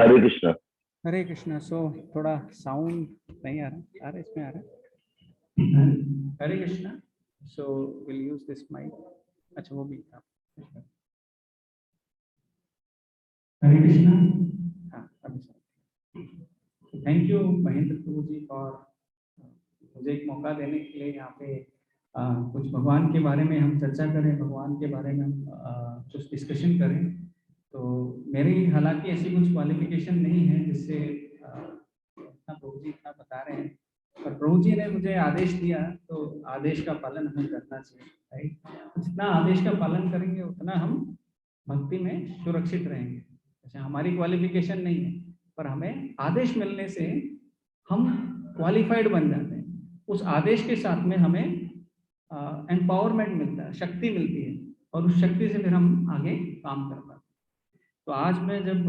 हरे कृष्णा। हरे कृष्णा। सो थोड़ा साउंड नहीं आ रहा इसमें आ रहा है। Hare Krishna. So will use this mic. अच्छा वो भी था। हरे कृष्णा। हाँ अभी थैंक यू महेंद्र प्रभु जी और मुझे एक मौका देने के लिए यहाँ पे कुछ भगवान के बारे में हम चर्चा करें, भगवान के बारे में हम कुछ डिस्कशन करें। तो मेरी हालांकि ऐसी कुछ क्वालिफिकेशन नहीं है जिससे इतना प्रभु जी इतना बता रहे हैं, पर प्रभु जी ने मुझे आदेश दिया तो आदेश का पालन हमें करना चाहिए, राइट। जितना आदेश का पालन करेंगे उतना हम भक्ति में सुरक्षित रहेंगे। जैसे हमारी क्वालिफिकेशन नहीं है, पर हमें आदेश मिलने से हम क्वालिफाइड बन जाते हैं। उस आदेश के साथ में हमें एम्पावरमेंट मिलता है, शक्ति मिलती है, और उस शक्ति से फिर हम आगे काम कर पाते हैं। तो आज मैं जब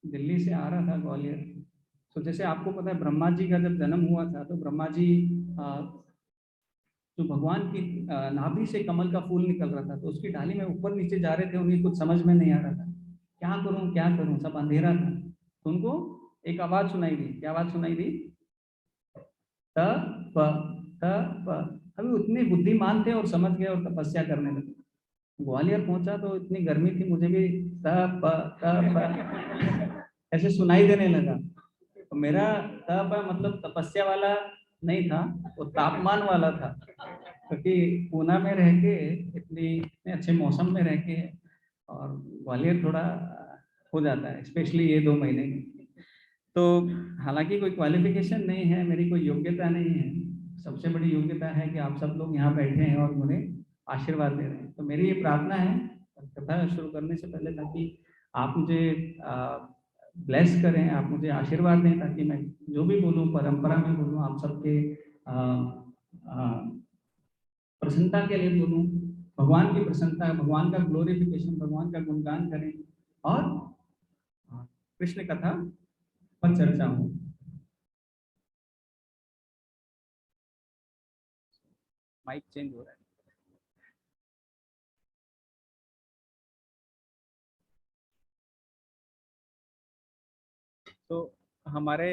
दिल्ली से आ रहा था ग्वालियर, तो जैसे आपको पता है ब्रह्मा जी का जब जन्म हुआ था तो ब्रह्मा जी जो भगवान की नाभि से कमल का फूल निकल रहा था, तो उसकी डाली में ऊपर नीचे जा रहे थे, उन्हें कुछ समझ में नहीं आ रहा था क्या करूं, सब अंधेरा था। तो उनको एक आवाज सुनाई दी। क्या आवाज सुनाई दी? त प त प। अभी उतने बुद्धिमान थे और समझ गए और तपस्या करने लगे। ग्वालियर पहुंचा तो इतनी गर्मी थी, मुझे भी त प ऐसे सुनाई देने लगा। तो मेरा त प मतलब तपस्या वाला नहीं था, वो तापमान वाला था, क्योंकि पूना में रह के इतने अच्छे मौसम में रह के, और ग्वालियर थोड़ा हो जाता है स्पेशली ये 2 महीने में। तो हालांकि कोई क्वालिफिकेशन नहीं है, मेरी कोई योग्यता नहीं है। सबसे बड़ी योग्यता है कि आप सब लोग यहाँ बैठे हैं और मुझे आशीर्वाद दे रहे हैं। तो मेरी ये प्रार्थना है कथा शुरू करने से पहले, ताकि आप मुझे ब्लेस करें, आप मुझे आशीर्वाद दें, ताकि मैं जो भी बोलूँ परंपरा में बोलूँ, आप सबके प्रसन्नता के लिए बोलूँ, भगवान की प्रसन्नता, भगवान का ग्लोरिफिकेशन, भगवान का गुणगान करें और कृष्ण कथा पर चर्चा हो। माइक चेंज हो रहा है। तो हमारे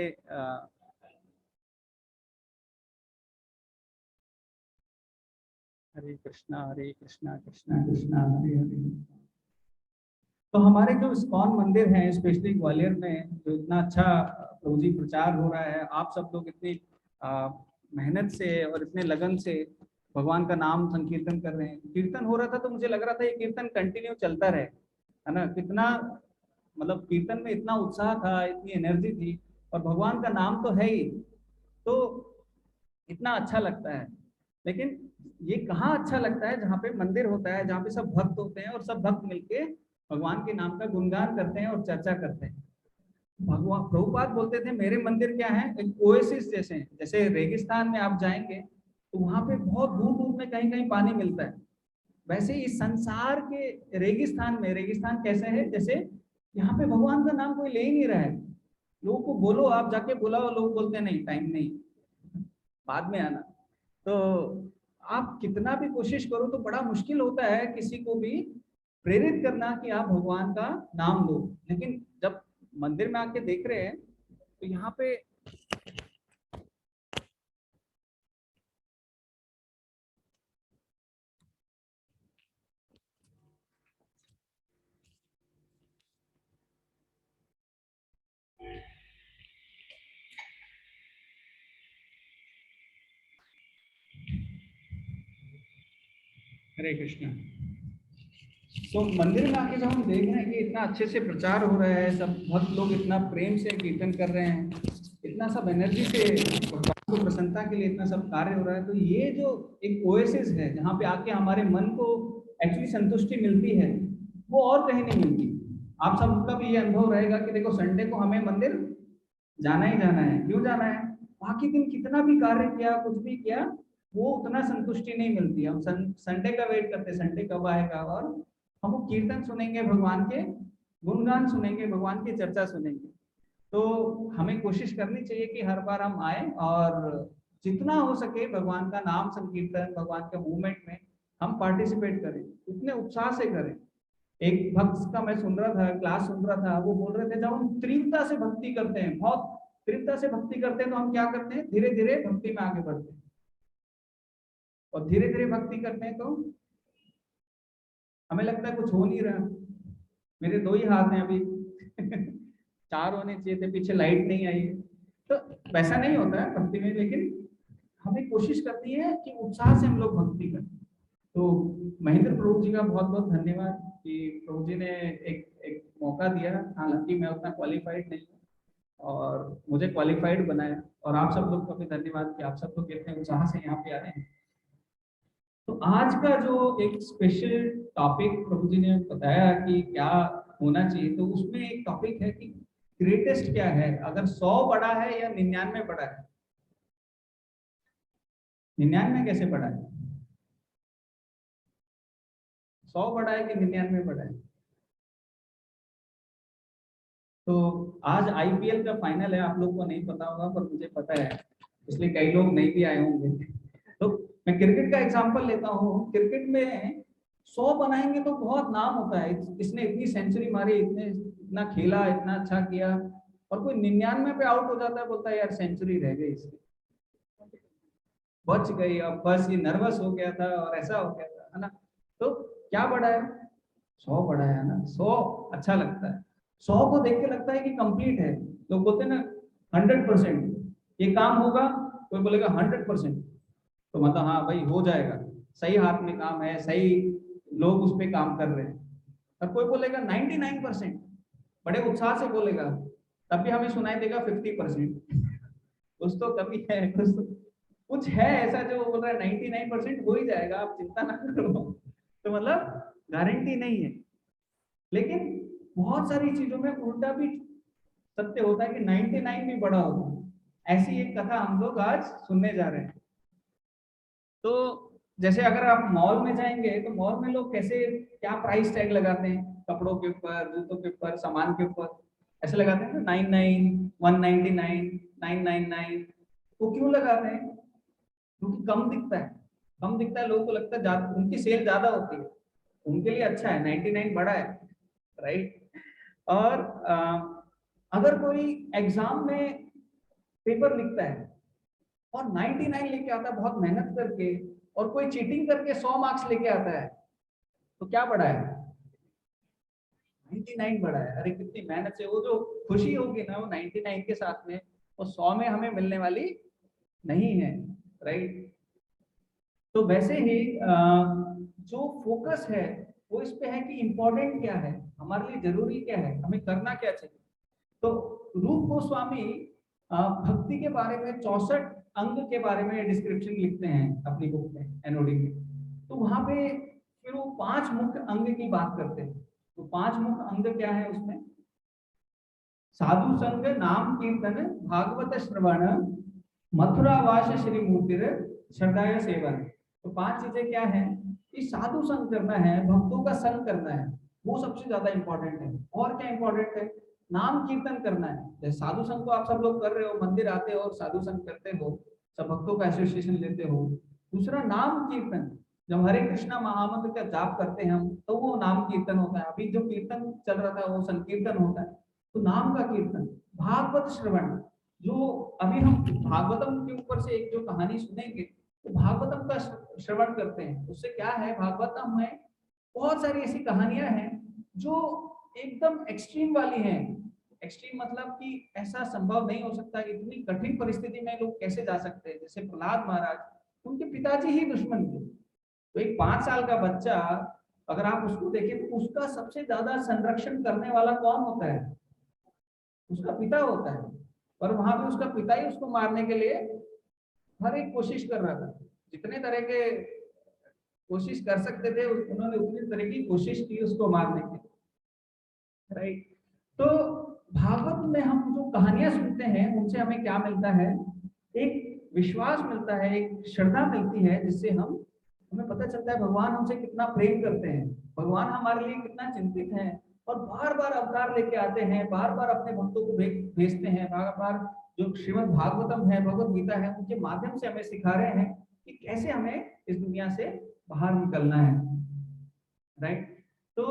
हरे कृष्णा कृष्णा कृष्णा हरे हरे। तो हमारे जो इस्कॉन मंदिर हैं स्पेशली ग्वालियर में, जो इतना अच्छा प्रभु जी प्रचार हो रहा है, आप सब लोग इतनी मेहनत से और इतने लगन से भगवान का नाम संकीर्तन कर रहे हैं। कीर्तन हो रहा था तो मुझे लग रहा था ये कीर्तन कंटिन्यू चलता रहे, है ना। कितना मतलब कीर्तन में इतना उत्साह था, इतनी एनर्जी थी, और भगवान का नाम तो है ही, तो इतना अच्छा लगता है। लेकिन ये कहाँ अच्छा लगता है? जहाँ पे मंदिर होता है, जहाँ पे सब भक्त होते हैं और सब भक्त मिलके भगवान के नाम का गुणगान करते हैं और चर्चा करते हैं। भगवान प्रभुपाद बोलते थे मेरे मंदिर क्या है, एक ओएसिस जैसे हैं। जैसे रेगिस्तान में आप जाएंगे तो वहां पे बहुत दूर दूर में कहीं कहीं पानी मिलता है, वैसे इस संसार के रेगिस्तान में, रेगिस्तान कैसे है, जैसे यहाँ पे भगवान का नाम कोई ले ही नहीं रहा है। लोगों को बोलो, आप जाके बुलाओ, लोग बोलते नहीं टाइम नहीं, बाद में आना। तो आप कितना भी कोशिश करो तो बड़ा मुश्किल होता है किसी को भी प्रेरित करना कि आप भगवान का नाम लो। लेकिन जब मंदिर में आके देख रहे हैं तो यहाँ पे हरे कृष्णा। तो मंदिर में आके जब हम देख रहे हैं कि इतना अच्छे से प्रचार हो रहा है, सब भक्त लोग इतना प्रेम से कीर्तन कर रहे हैं, इतना सब एनर्जी से भगवान को प्रसन्नता के लिए इतना सब कार्य हो रहा है, तो ये जो एक ओएसिस है जहाँ पे आके हमारे मन को एक्चुअली संतुष्टि मिलती है, वो और कहीं नहीं मिलती। आप सबका भी ये अनुभव रहेगा कि देखो संडे को हमें मंदिर जाना ही जाना है। क्यों जाना है? बाकी दिन कितना भी कार्य किया, कुछ भी किया, वो उतना संतुष्टि नहीं मिलती। हम संडे का वेट करते, संडे कब आएगा, और हम कीर्तन सुनेंगे, भगवान के गुणगान सुनेंगे, भगवान की चर्चा सुनेंगे। तो हमें कोशिश करनी चाहिए कि हर बार हम आए और जितना हो सके भगवान का नाम संकीर्तन, भगवान के मूवमेंट में हम पार्टिसिपेट करें, उतने उत्साह से करें। एक भक्त का मैं सुन रहा था, क्लास सुन रहा था, वो बोल रहे थे जब हम तीव्रता से भक्ति करते हैं, बहुत तीव्रता से भक्ति करते हैं, तो हम क्या करते हैं, धीरे धीरे भक्ति में आगे बढ़ते हैं, और धीरे धीरे भक्ति करते हैं तो हमें लगता है कुछ हो नहीं रहा। मेरे 2 ही हाथ हैं अभी चार होने चाहिए थे, पीछे लाइट नहीं आई है। तो वैसा नहीं होता है भक्ति में, लेकिन हमें कोशिश करनी है कि उत्साह से हम लोग भक्ति करें। तो महेंद्र प्रभु जी का बहुत बहुत धन्यवाद कि प्रभु जी ने एक मौका दिया। हालांकि मैं उतना क्वालिफाइड नहीं हूँ और मुझे क्वालिफाइड बनाया, और आप सब लोग को भी धन्यवाद कि आप सब लोग कितने उत्साह से यहाँ पे आ रहे हैं। तो आज का जो एक स्पेशल टॉपिक प्रभु जी ने बताया कि क्या होना चाहिए, तो उसमें एक टॉपिक है कि ग्रेटेस्ट क्या है, अगर 100 बड़ा है या 99 बड़ा है। 99 कैसे बड़ा है, 100 बड़ा है कि 99 बड़ा है। तो आज आईपीएल का फाइनल है, आप लोग को नहीं पता होगा पर मुझे पता है, इसलिए कई लोग नहीं भी आए होंगे। तो मैं क्रिकेट का एग्जांपल लेता हूँ। क्रिकेट में 100 बनाएंगे तो बहुत नाम होता है, इसने इतनी सेंचुरी मारी, इतना खेला, इतना अच्छा किया, और कोई 99 पे आउट हो जाता है, बोलता है यार सेंचुरी रह गई इसकी, बच गई, अब बस ये नर्वस हो गया था और ऐसा हो गया था, है ना। तो क्या बड़ा है, 100 बड़ा है ना। 100 अच्छा लगता है, 100 को देख के लगता है कि कंप्लीट है। लोग बोलते हैं ना 100% ये काम होगा, कोई बोलेगा 100%, तो मतलब हाँ भाई हो जाएगा, सही हाथ में काम है, सही लोग उस पर काम कर रहे हैं। और कोई बोलेगा 99%, बड़े उत्साह से बोलेगा, तब भी हमें सुनाई देगा 50%। कुछ तो कमी है, कुछ है ऐसा जो बोल रहा है 99% हो ही जाएगा, आप चिंता ना करो। तो मतलब गारंटी नहीं है। लेकिन बहुत सारी चीजों में उल्टा भी सत्य होता है कि 99 भी बड़ा होता है। ऐसी एक कथा हम लोग आज सुनने जा रहे हैं। तो जैसे अगर आप मॉल में जाएंगे तो मॉल में लोग कैसे क्या प्राइस टैग लगाते हैं, कपड़ों के ऊपर, जूतों के ऊपर, सामान के ऊपर ऐसे लगाते हैं ना, 99, 199, 999। वो क्यों लगाते हैं, क्योंकि कम दिखता है। कम दिखता है, लोगों को लगता है उनकी सेल ज्यादा होती है, उनके लिए अच्छा है, 99 बड़ा है, राइट। और अगर कोई एग्जाम में पेपर लिखता है और 99 लेके आता है बहुत मेहनत करके, और कोई चीटिंग करके 100 मार्क्स लेके आता है, तो क्या बड़ा है, 99 बड़ा है। अरे कितनी मेहनत से, वो जो खुशी होगी ना वो 99 के साथ में, वो 100 में हमें मिलने वाली नहीं है, राइट। तो वैसे ही जो फोकस है वो इस पे है कि इम्पोर्टेंट क्या है, हमारे लिए जरूरी क्या है, हमें करना क्या चाहिए। तो रूप गोस्वामी भक्ति के बारे में 64 अंग के बारे में डिस्क्रिप्शन लिखते हैं अपनी बुक में, एनओडी में। तो वहां पे फिर वो 5 मुख्य अंग की बात करते हैं। तो 5 मुख्य अंग क्या है उसमें, साधु संग, नाम कीर्तन, भागवत श्रवण, मथुरावास श्री मूर्तिर, श्रद्धाय सेवन। तो 5 चीजें क्या है कि साधु संग करना है, भक्तों का संग करना है, वो सबसे ज्यादा इंपॉर्टेंट है। और क्या इंपॉर्टेंट है, नाम कीर्तन करना है। जैसे साधु संग तो आप सब लोग कर रहे हो, मंदिर आते हो और साधु संग करते हो, सब भक्तों का एसोसिएशन लेते हो। दूसरा नाम कीर्तन, जब हरे कृष्णा महामंत्र का जाप करते हैं हम, तो वो नाम कीर्तन होता है। अभी जो कीर्तन चल रहा था वो संकीर्तन होता है, तो नाम का कीर्तन। भागवत श्रवण, जो अभी हम भागवतम के ऊपर से एक जो कहानी सुनेंगे, तो भागवतम का श्रवण करते हैं। उससे क्या है, भागवतम में बहुत सारी ऐसी कहानियां हैं जो एकदम एक्सट्रीम वाली हैं। एक्सट्रीम मतलब कि ऐसा संभव नहीं हो सकता, इतनी कठिन परिस्थिति में लोग कैसे जा सकते हैं। जैसे प्रहलाद महाराज, उनके पिताजी ही दुश्मन थे। तो एक 5 साल का बच्चा, अगर आप उसको देखें तो उसका सबसे ज्यादा संरक्षण करने वाला कौन होता है, उसका पिता होता है। और वहां पे उसका पिता ही उसको मारने के लिए हर एक कोशिश कर रहा था, जितने तरह के कोशिश कर सकते थे उन्होंने उतनी तरह की कोशिश की उसको मारने की, राइट। तो भागवत में हम जो कहानियां सुनते हैं उनसे हमें क्या मिलता है, एक विश्वास मिलता है, एक श्रद्धा मिलती है, जिससे हमें पता चलता है भगवान हमसे कितना प्रेम करते हैं, भगवान हमारे लिए कितना चिंतित है, और बार बार अवतार लेके आते हैं, बार बार अपने भक्तों को भेजते हैं, बार बार जो श्रीमद् भागवतम है, भगवत गीता है, उनके माध्यम से हमें सिखा रहे हैं कि कैसे हमें इस दुनिया से बाहर निकलना है, राइट। तो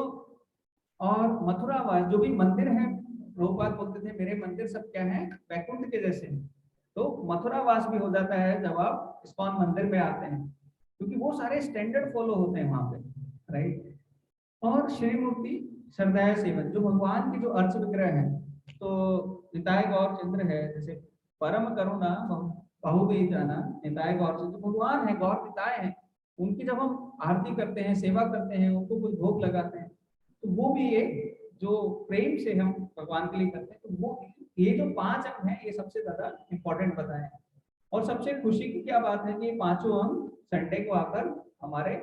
और मथुरावास जो भी मंदिर है, प्रभुपाद बोलते थे मेरे मंदिर सब क्या है, वैकुंठ के जैसे हैं। तो मथुरावास भी हो जाता है जब आप इस्कॉन मंदिर में आते हैं, क्योंकि वो सारे स्टैंडर्ड फॉलो होते हैं वहां पे, राइट। और श्री मूर्ति श्रद्धा सेवन, जो भगवान की जो अर्च विग्रह है, तो निताय गौर चंद्र है, जैसे परम करुणा बहु भी जाना, निताय गौर चंद्र भगवान है, गौर निताय है, उनकी जब हम आरती करते हैं, सेवा करते हैं, उनको कोई भोग लगाते हैं, तो वो भी एक जो प्रेम से हम भगवान के लिए करते हैं, तो वो ये जो 5 अंग हैं ये सबसे ज्यादा इंपॉर्टेंट बताए हैं। और सबसे खुशी की क्या बात है कि ये 5 अंग संडे को आकर हमारे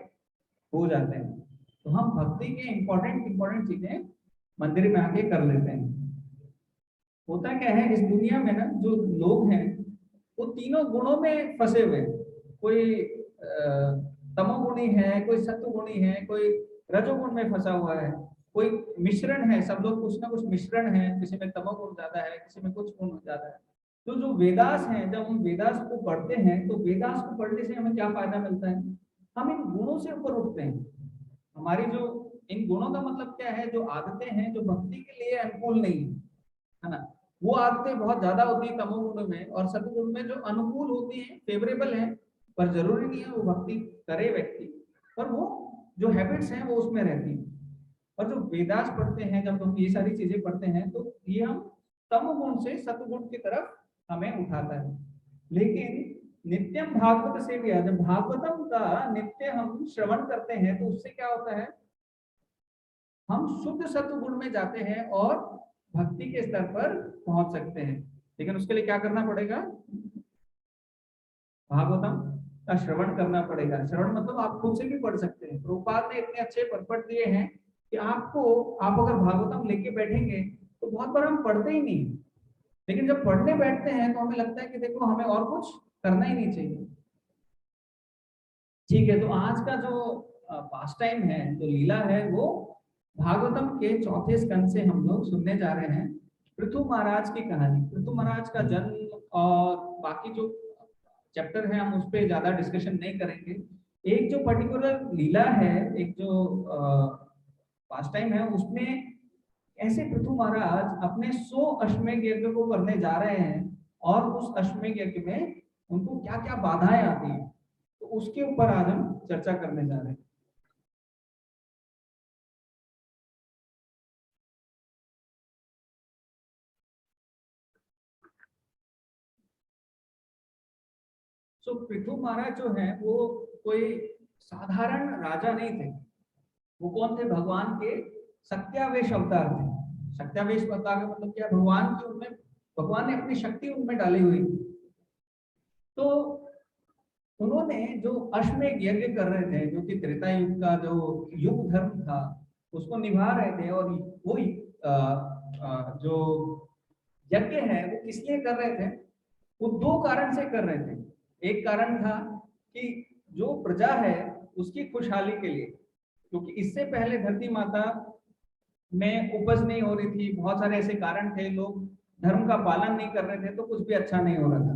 हो जाते हैं। तो हम भक्ति के इंपॉर्टेंट चीजें मंदिर में आके कर लेते हैं। होता क्या है इस दुनिया में ना, जो लोग हैं वो तीनों गुणों में फंसे हुए हैं। कोई तमोगुणी है, कोई सत्वगुणी है, कोई रजोगुण में फंसा हुआ है, कोई मिश्रण है, सब लोग कुछ ना कुछ मिश्रण है, किसी में तमोगुण ज्यादा है, किसी में कुछ गुण ज्यादा है। तो जो वेदास है, जब हम वेदास को पढ़ते हैं तो वेदास को पढ़ने से हमें क्या फायदा मिलता है, हम इन गुणों से ऊपर उठते हैं। हमारी जो इन गुणों का मतलब क्या है, जो आदतें हैं जो भक्ति के लिए अनुकूल नहीं है ना, वो आदतें बहुत ज्यादा होती है तमोगुण में, और सतगुण में जो अनुकूल होती हैं, फेवरेबल है, पर जरूरी नहीं है वो भक्ति करे व्यक्ति, पर वो जो हैबिट्स हैं वो उसमें रहती हैं। और जो वेदास पढ़ते हैं, जब हम ये सारी चीजें पढ़ते हैं, तो ये हम तम गुण से सतगुण की तरफ हमें उठाता है। लेकिन नित्यम भागवत से भी, जब भागवतम का नित्य हम श्रवण करते हैं, तो उससे क्या होता है, हम शुद्ध सत्वगुण में जाते हैं और भक्ति के स्तर पर पहुंच सकते हैं। लेकिन उसके लिए क्या करना पड़ेगा, भागवतम का श्रवण करना पड़ेगा। श्रवण मतलब आप खुद से भी पढ़ सकते हैं। प्रभुपाद ने इतने अच्छे परपट दिए हैं कि आपको, आप अगर भागवतम लेके बैठेंगे तो बहुत बार हम पढ़ते ही नहीं, लेकिन जब पढ़ने बैठते हैं तो हमें लगता है कि देखो हमें और कुछ करना ही नहीं चाहिए। ठीक है, तो आज का जो पास टाइम है, जो लीला है, वो भागवतम के चौथे स्कंद से हम लोग सुनने जा रहे हैं पृथु महाराज की कहानी। पृथु महाराज का जन्म और बाकी जो चैप्टर है हम उस पर ज्यादा डिस्कशन नहीं करेंगे। एक जो पर्टिकुलर लीला है, एक जो पास टाइम है, उसमें ऐसे पृथु महाराज अपने 100 अश्वमेध यज्ञ को करने जा रहे हैं, और उस अश्वमेध यज्ञ में उनको क्या क्या बाधाएं आती हैं, तो उसके ऊपर आज हम चर्चा करने जा रहे हैं। सो पृथु महाराज जो है वो कोई साधारण राजा नहीं थे। वो कौन थे, भगवान के सत्यावेश अवतार थे। सत्यावेश अवतार का मतलब क्या, भगवान की उनमें, भगवान ने अपनी शक्ति उनमें डाली हुई। तो उन्होंने जो अश्वमेध यज्ञ कर रहे थे, जो कि त्रेता युग का जो युग धर्म था, उसको निभा रहे थे। और वो जो यज्ञ है वो किस लिए कर रहे थे, वो 2 कारण से कर रहे थे। एक कारण था कि जो प्रजा है उसकी खुशहाली के लिए, क्योंकि इससे पहले धरती माता में उपज नहीं हो रही थी, बहुत सारे ऐसे कारण थे, लोग धर्म का पालन नहीं कर रहे थे, तो कुछ भी अच्छा नहीं हो रहा था।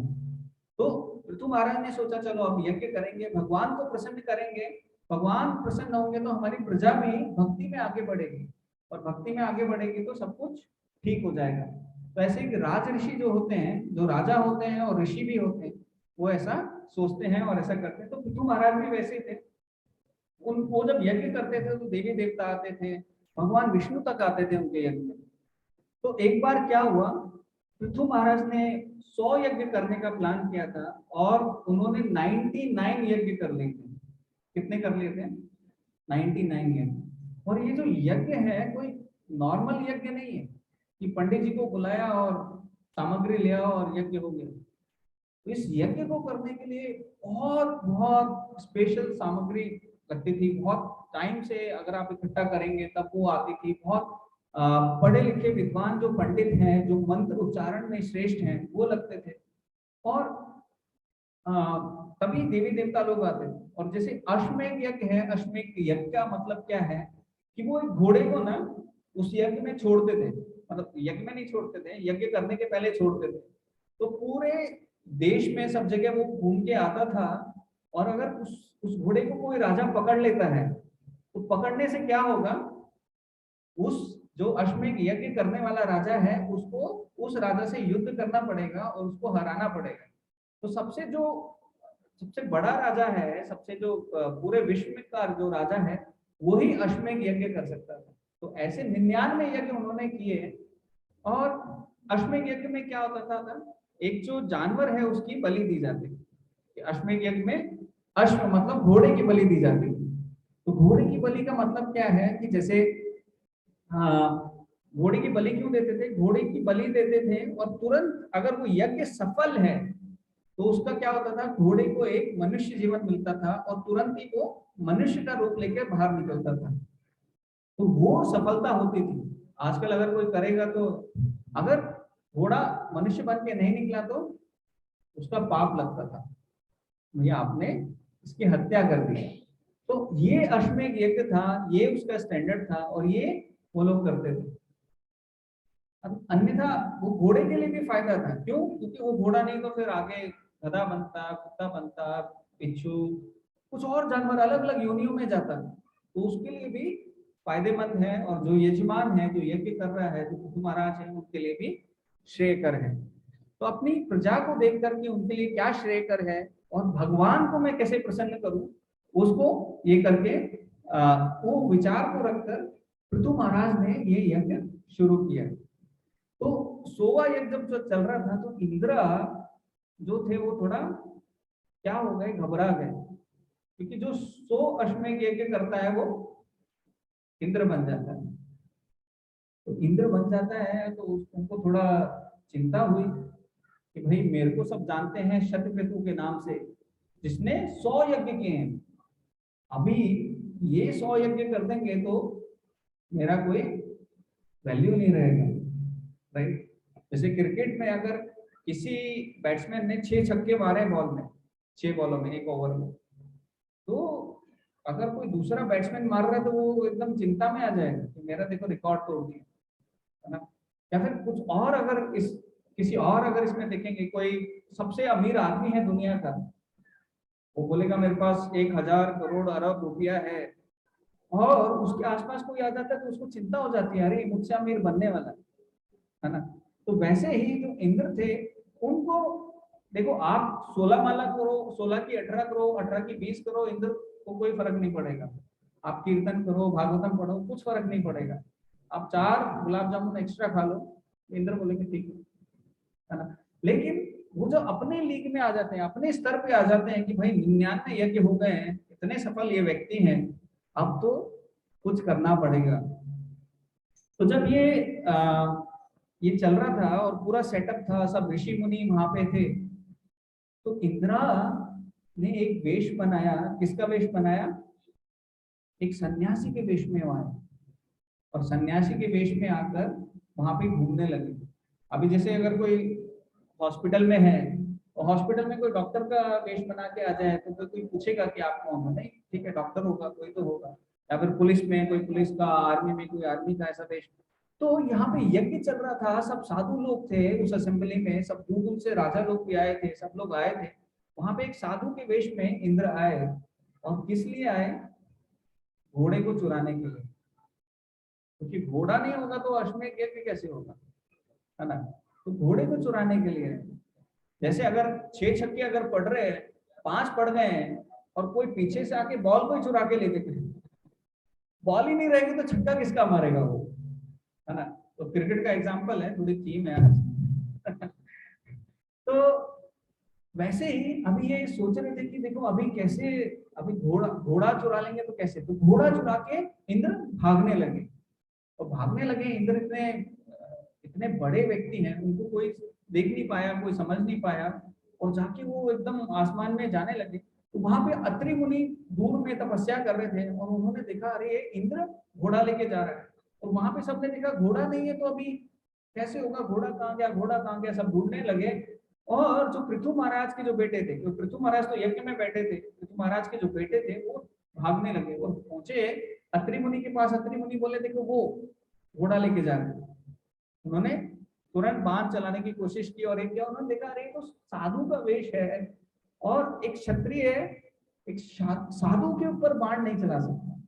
तो पृथु महाराज ने सोचा चलो अब यज्ञ करेंगे, भगवान को प्रसन्न करेंगे। भगवान प्रसन्न होंगे तो हमारी प्रजा भी भक्ति में आगे बढ़ेगी, और भक्ति में आगे बढ़ेगी तो सब कुछ ठीक हो जाएगा। तो ऐसे कि राज ऋषि जो होते हैं, जो राजा होते हैं और ऋषि भी होते हैं, वो ऐसा सोचते हैं और ऐसा करते हैं। तो पृथु महाराज भी वैसे थे। उनको जब यज्ञ करते थे तो देवी देवता आते थे, भगवान विष्णु तक आते थे उनके यज्ञ में। तो एक बार क्या हुआ, पृथु महाराज ने 100 यज्ञ करने का प्लान किया था, और उन्होंने 99 यज्ञ कर लिए थे। कितने कर लिए थे, 99 यज्ञ। और ये जो यज्ञ है कोई नॉर्मल यज्ञ नहीं है कि पंडित जी को बुलाया और सामग्री ले आओ और यज्ञ हो गया। तो इस यज्ञ को करने के लिए बहुत बहुत स्पेशल सामग्री लगती थी। बहुत टाइम से अगर आप इकट्ठा करेंगे तब वो आती थी। बहुत पढ़े लिखे विद्वान जो पंडित हैं, जो मंत्र उच्चारण में श्रेष्ठ हैं, वो लगते थे। और तभी देवी देवता लोग आते थे। और जैसे अश्वमेध यज्ञ है, अश्वमेध यज्ञ का मतलब क्या है कि वो एक घोड़े को ना उस यज्ञ में छोड़ते थे, मतलब यज्ञ में नहीं छोड़ते थे, यज्ञ करने के पहले छोड़ते थे। तो पूरे देश में सब जगह वो घूम के आता था, और अगर उस घोड़े को कोई राजा पकड़ लेता है, तो पकड़ने से क्या होगा, उस जो अश्वमेध यज्ञ करने वाला राजा है उसको उस राजा से युद्ध करना पड़ेगा और उसको हराना पड़ेगा। तो सबसे बड़ा राजा है, सबसे जो पूरे विश्व में का जो राजा है वही अश्वमेध यज्ञ कर सकता था। तो ऐसे 99 यज्ञ उन्होंने किए। और अश्वमेध यज्ञ में क्या होता था, एक जो जानवर है उसकी बलि दी जाती थी। अश्वमेध यज्ञ में अश्व मतलब घोड़े की बलि दी जाती थी। तो घोड़े की बलि का मतलब क्या है कि जैसे घोड़े की बलि क्यों देते थे, घोड़े की बलि देते थे और तुरंत अगर वो यज्ञ सफल है तो उसका क्या होता था, घोड़े को एक मनुष्य जीवन मिलता था और तुरंत ही वो मनुष्य का रूप लेकर बाहर निकलता था। तो वो सफलता होती थी। आजकल अगर कोई करेगा तो अगर घोड़ा मनुष्य बन के नहीं निकला तो उसका पाप लगता था, भैया आपने इसकी हत्या कर दी। तो ये अश्वमेध यज्ञ था, ये उसका स्टैंडर्ड था और ये फॉलो करते थे। अब अन्यथा वो घोड़े के लिए भी फायदा था, क्यों, क्योंकि वो घोड़ा नहीं तो फिर आगे गधा बनता, कुत्ता बनता, बिच्छू, कुछ और जानवर अलग अलग योनियों में जाता, तो उसके लिए भी फायदेमंद है। और जो यजमान है, जो यज्ञ कर रहा है, जो पृथु महाराज है, उनके लिए भी श्रेयकर है। तो अपनी प्रजा को देख करके उनके लिए क्या श्रेयकर है और भगवान को मैं कैसे प्रसन्न करूं, उसको ये करके वो विचार को रखकर पृथु महाराज ने ये यज्ञ शुरू किया। तो 100वां यज्ञ जब चल रहा था तो इंद्र जो थे वो थोड़ा क्या हो गए, घबरा गए, क्योंकि जो 100 अश्वमेध यज्ञ करता है वो इंद्र बन जाता है। तो इंद्र बन जाता है तो उनको थोड़ा चिंता हुई कि भाई मेरे को सब जानते हैं शतक्रतु के नाम से, जिसने 100 यज्ञ किए हैं, अभी ये 100 यज्ञ कर देंगे तो मेरा कोई वैल्यू नहीं रहेगा, राइट। जैसे क्रिकेट में अगर किसी बैट्समैन ने 6 छक्के मारे बॉल में, 6 बॉलों में, 1 ओवर में, तो अगर कोई दूसरा बैट्समैन मार रहा है तो वो एकदम चिंता में आ जाएगा कि मेरा देखो रिकॉर्ड तोड़ दिया, है ना। या फिर कुछ और अगर किसी और अगर इसमें देखेंगे, कोई सबसे अमीर आदमी है दुनिया का, वो बोलेगा मेरे पास 1000 करोड़ अरब रुपया है, और उसके आसपास कोई आ जाता है तो उसको चिंता हो जाती है, अरे मुझसे अमीर बनने वाला है ना। तो वैसे ही जो इंद्र थे उनको देखो, आप 16 माला करो, 16 की 18 करो, 18 की 20 करो, इंद्र को कोई फर्क नहीं पड़ेगा। आप कीर्तन करो, भागवतम पढ़ो, कुछ फर्क नहीं पड़ेगा। आप 4 गुलाब जामुन एक्स्ट्रा खा लो, इंद्र बोलेंगे ठीक है ना। लेकिन वो जो अपने लीग में आ जाते हैं, अपने स्तर पे आ जाते हैं कि भाई 99 यज्ञ हो गए हैं, इतने सफल ये व्यक्ति हैं, अब तो कुछ करना पड़ेगा। तो जब ये चल रहा था और पूरा सेटअप था, सब ऋषि मुनि वहां पे थे, तो इंद्रा ने एक वेश बनाया। किसका वेश बनाया? एक सन्यासी के वेश में आया, और सन्यासी के वेश में आकर वहां पे घूमने लगे। अभी जैसे अगर कोई हॉस्पिटल में है और हॉस्पिटल में कोई डॉक्टर का वेश बना के आ जाए तो कोई पूछेगा कि आप कौन हो, नहीं, ठीक है डॉक्टर होगा, कोई तो होगा। या फिर पुलिस में कोई पुलिस का, आर्मी में कोई आर्मी का ऐसा वेश। तो यहाँ पे यज्ञ चल रहा था, सब साधु लोग थे उस असेंबली में, सब दूर दूर से राजा लोग भी आए थे, सब लोग आए थे। वहां पे एक साधु के वेश में इंद्र आए, और किस लिए आए? घोड़े को चुराने के लिए, क्योंकि घोड़ा नहीं होगा तो अश्वमेध यज्ञ कैसे होगा, है ना। तो घोड़े को चुराने के लिए, जैसे अगर 6 छक्के अगर पड़ रहे हैं, 5 पड़ गए हैं, और कोई पीछे से आके बॉल को ही चुरा के ले गए, बॉल ही नहीं रहेगी तो छक्का किसका मारेगा वो, है ना। तो क्रिकेट का एग्जांपल है, थोड़ी थीम है आज। तो वैसे ही अभी ये सोच रहे थे कि देखो अभी कैसे, अभी घोड़ा चुरा लेंगे तो कैसे, तो घोड़ा चुरा के इंद्र भागने लगे। और भागने लगे इंद्र, इतने इतने बड़े व्यक्ति हैं, उनको कोई देख नहीं पाया, कोई समझ नहीं पाया, और जाके वो एकदम आसमान में जाने लगे। तो वहां पे अत्रि मुनि दूर में तपस्या कर रहे थे, और उन्होंने देखा अरे इंद्र घोड़ा लेके जा रहा है। और वहां पे सबने देखा घोड़ा नहीं है, तो अभी कैसे होगा, घोड़ा कहाँ गया, घोड़ा कहाँ गया, सब ढूंढने लगे। और जो पृथु महाराज के जो बेटे थे, तो पृथु महाराज तो यज्ञ में बैठे थे, पृथु महाराज के जो बेटे थे वो भागने लगे और पहुंचे अत्रि मुनि के पास। अत्रि मुनि बोले देखो वो घोड़ा लेके जा रहे। उन्होंने तुरंत बाण चलाने की कोशिश की, और एक क्या उन्होंने देखा अरे तो साधु का वेश है, और एक क्षत्रिय एक साधु के ऊपर बाण नहीं चला सकता,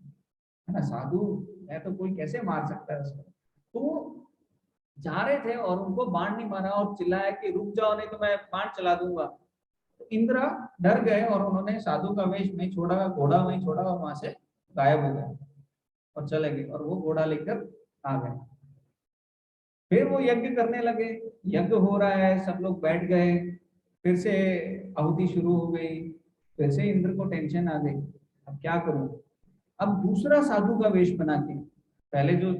है ना। साधु है तो कोई कैसे मार सकता है उसको। तो जा रहे थे और उनको बाण नहीं मारा और चिल्लाया कि रुक जाओ नहीं तो मैं बाण चला दूंगा। तो इंद्र डर गए और उन्होंने साधु का वेश नहीं छोड़ा, घोड़ा वहीं छोड़ा और वहां से गायब हो गए और चले गए और वो घोड़ा लेकर आ गए। फिर वो यज्ञ करने लगे, यज्ञ हो रहा है, सब लोग बैठ गए, फिर से आहुति शुरू हो गई, फिर से इंद्र को टेंशन आ गई, अब क्या करूं। अब दूसरा साधु का वेश बना के, पहले जो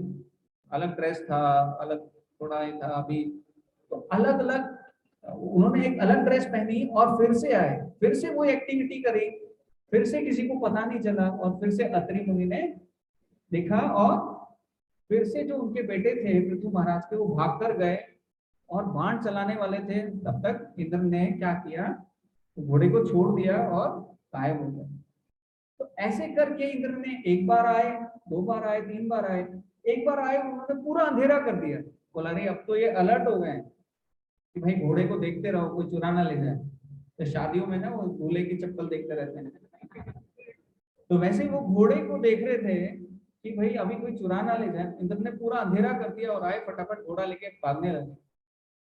अलग ड्रेस था, अलग थोड़ा ही था, अभी तो अलग अलग उन्होंने एक अलग ड्रेस पहनी और फिर से आए, फिर से वो एक्टिविटी करी, फिर से किसी को पता नहीं चला और फिर से अत्रि मुनि ने देखा और फिर से जो उनके बेटे थे पृथु महाराज के, वो भाग कर गए और बाण चलाने वाले थे। तब तक इंद्र ने क्या किया, तो घोड़े को छोड़ दिया और गायब हो गए। तो ऐसे करके इंद्र ने एक बार आए, दो बार आए, तीन बार आए, एक बार आए उन्होंने पूरा अंधेरा कर दिया। बोला अरे अब तो ये अलर्ट हो गए कि भाई घोड़े को देखते रहो, कोई चुरा ना ले जाए। तो शादियों में ना वो दूल्हे की चप्पल देखते रहते हैं, तो वैसे वो घोड़े को देख रहे थे कि भाई अभी कोई चुरा ना ले जाए। इंद्र ने पूरा अंधेरा कर दिया और आए, फटाफट घोड़ा लेके भागने लगे।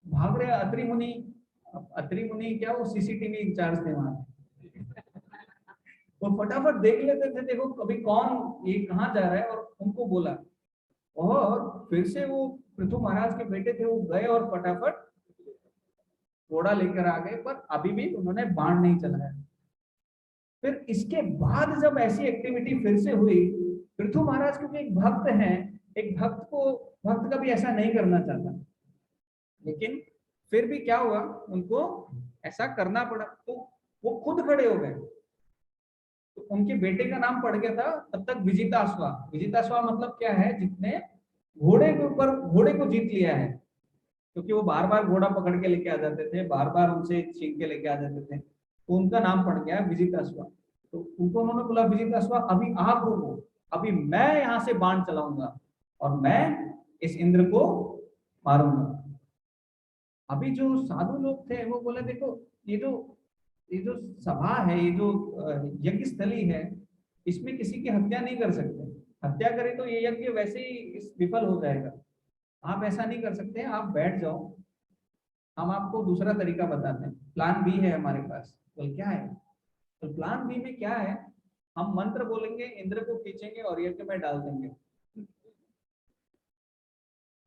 भाग रहे अत्रि मुनि, अत्रि मुनि क्या वो सीसीटीवी इंचार्ज थे वहां, वो फटाफट देख लेते थे, देखो कभी कौन ये कहाँ जा रहा है, और उनको बोला। और फिर से वो पृथु महाराज के बेटे थे, वो गए और फटाफट घोड़ा लेकर आ गए, पर अभी भी उन्होंने बाण नहीं चलाया। फिर इसके बाद जब ऐसी एक्टिविटी फिर से हुई, पृथु महाराज क्योंकि एक भक्त हैं, एक भक्त कभी ऐसा नहीं करना चाहता, लेकिन फिर भी क्या हुआ, उनको ऐसा करना पड़ा, तो वो खुद खड़े हो गए। तो उनके बेटे का नाम पड़ गया था तब तक विजिताश्वा। विजिताश्वा मतलब क्या है, जितने घोड़े के ऊपर घोड़े को जीत लिया है, क्योंकि वो बार बार घोड़ा पकड़ के लेके आ जाते थे, बार बार उनसे छीन के लेके आ जाते थे, तो उनका नाम पड़ गया विजिताश्वा। तो उनको उन्होंने बोला विजिताश्वा अभी आप रुको, अभी मैं यहाँ से बाण चलाऊंगा और मैं इस इंद्र को मारूंगा। अभी जो साधु लोग थे वो बोले देखो ये जो सभा है, ये जो यज्ञ स्थली है, इसमें किसी की हत्या नहीं कर सकते। हत्या करें तो ये यज्ञ वैसे ही विफल हो जाएगा। आप ऐसा नहीं कर सकते, आप बैठ जाओ, हम आपको दूसरा तरीका बताते हैं, प्लान बी है हमारे पास। बोल क्या है, तो प्लान बी में क्या है, हम मंत्र बोलेंगे, इंद्र को खींचेंगे और यज्ञ में डाल देंगे।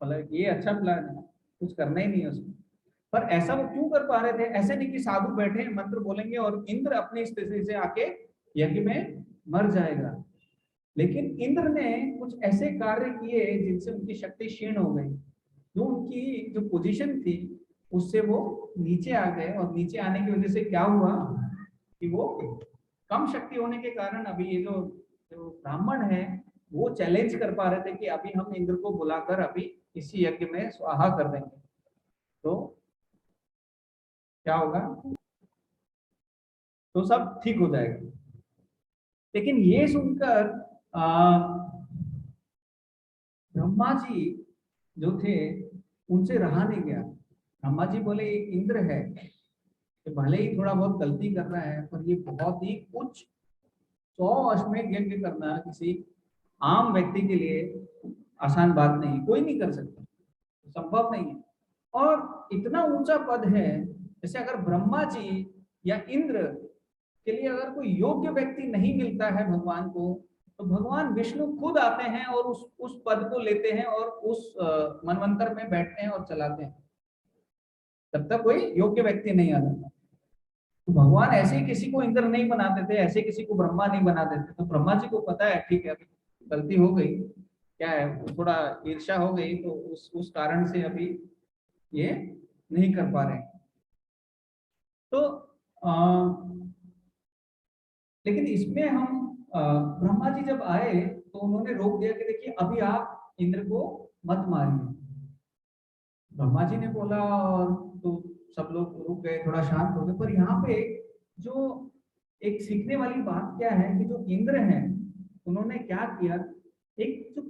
मतलब ये अच्छा प्लान है, कुछ करना ही नहीं है उसमें। पर ऐसा वो क्यों कर पा रहे थे, ऐसे नहीं कि साधु बैठे मंत्र बोलेंगे और इंद्र अपनी स्थिति से आके यज्ञ में मर जाएगा। लेकिन इंद्र ने कुछ ऐसे कार्य किए जिनसे उनकी शक्ति क्षीण हो गई, जो उनकी जो पोजीशन थी उससे वो नीचे आ गए, और नीचे आने की वजह से क्या हुआ कि वो कम शक्ति होने के कारण अभी ये जो जो ब्राह्मण है वो चैलेंज कर पा रहे थे कि अभी हम इंद्र को बुलाकर अभी इसी यज्ञ में स्वाहा कर देंगे, तो क्या होगा, तो सब ठीक हो जाएगा। लेकिन ये सुनकर ब्रह्मा जी जो थे उनसे रहा नहीं गया। ब्रह्मा जी बोले ये इंद्र है, कि भले ही थोड़ा बहुत गलती कर रहा है, पर ये बहुत ही उच्च 100 अश्वमेध यज्ञ करना किसी आम व्यक्ति के लिए आसान बात नहीं, कोई नहीं कर सकता, संभव नहीं है। और इतना ऊंचा पद है, जैसे अगर ब्रह्मा जी या इंद्र के लिए अगर कोई योग्य व्यक्ति नहीं मिलता है भगवान को, तो भगवान विष्णु खुद आते हैं और उस पद को लेते हैं और उस मनवंतर में बैठते हैं और चलाते हैं, तब तक कोई योग्य व्यक्ति नहीं आ जाता। तो भगवान ऐसे ही किसी को इंद्र नहीं बनाते थे, ऐसे किसी को ब्रह्मा नहीं बनाते थे। तो ब्रह्मा जी को पता है ठीक है अभी गलती हो गई, क्या है थोड़ा ईर्ष्या हो गई, तो उस कारण से अभी ये नहीं कर पा रहे। तो लेकिन इसमें हम ब्रह्मा जी जब आए तो उन्होंने रोक दिया कि देखिए अभी आप इंद्र को मत मारिए। ब्रह्मा जी ने बोला और तो सब लोग रुक गए, थोड़ा शांत हो गए। पर यहाँ पे जो एक सीखने वाली बात क्या है कि जो इंद्र हैं उन्होंने क्या किया, एक जो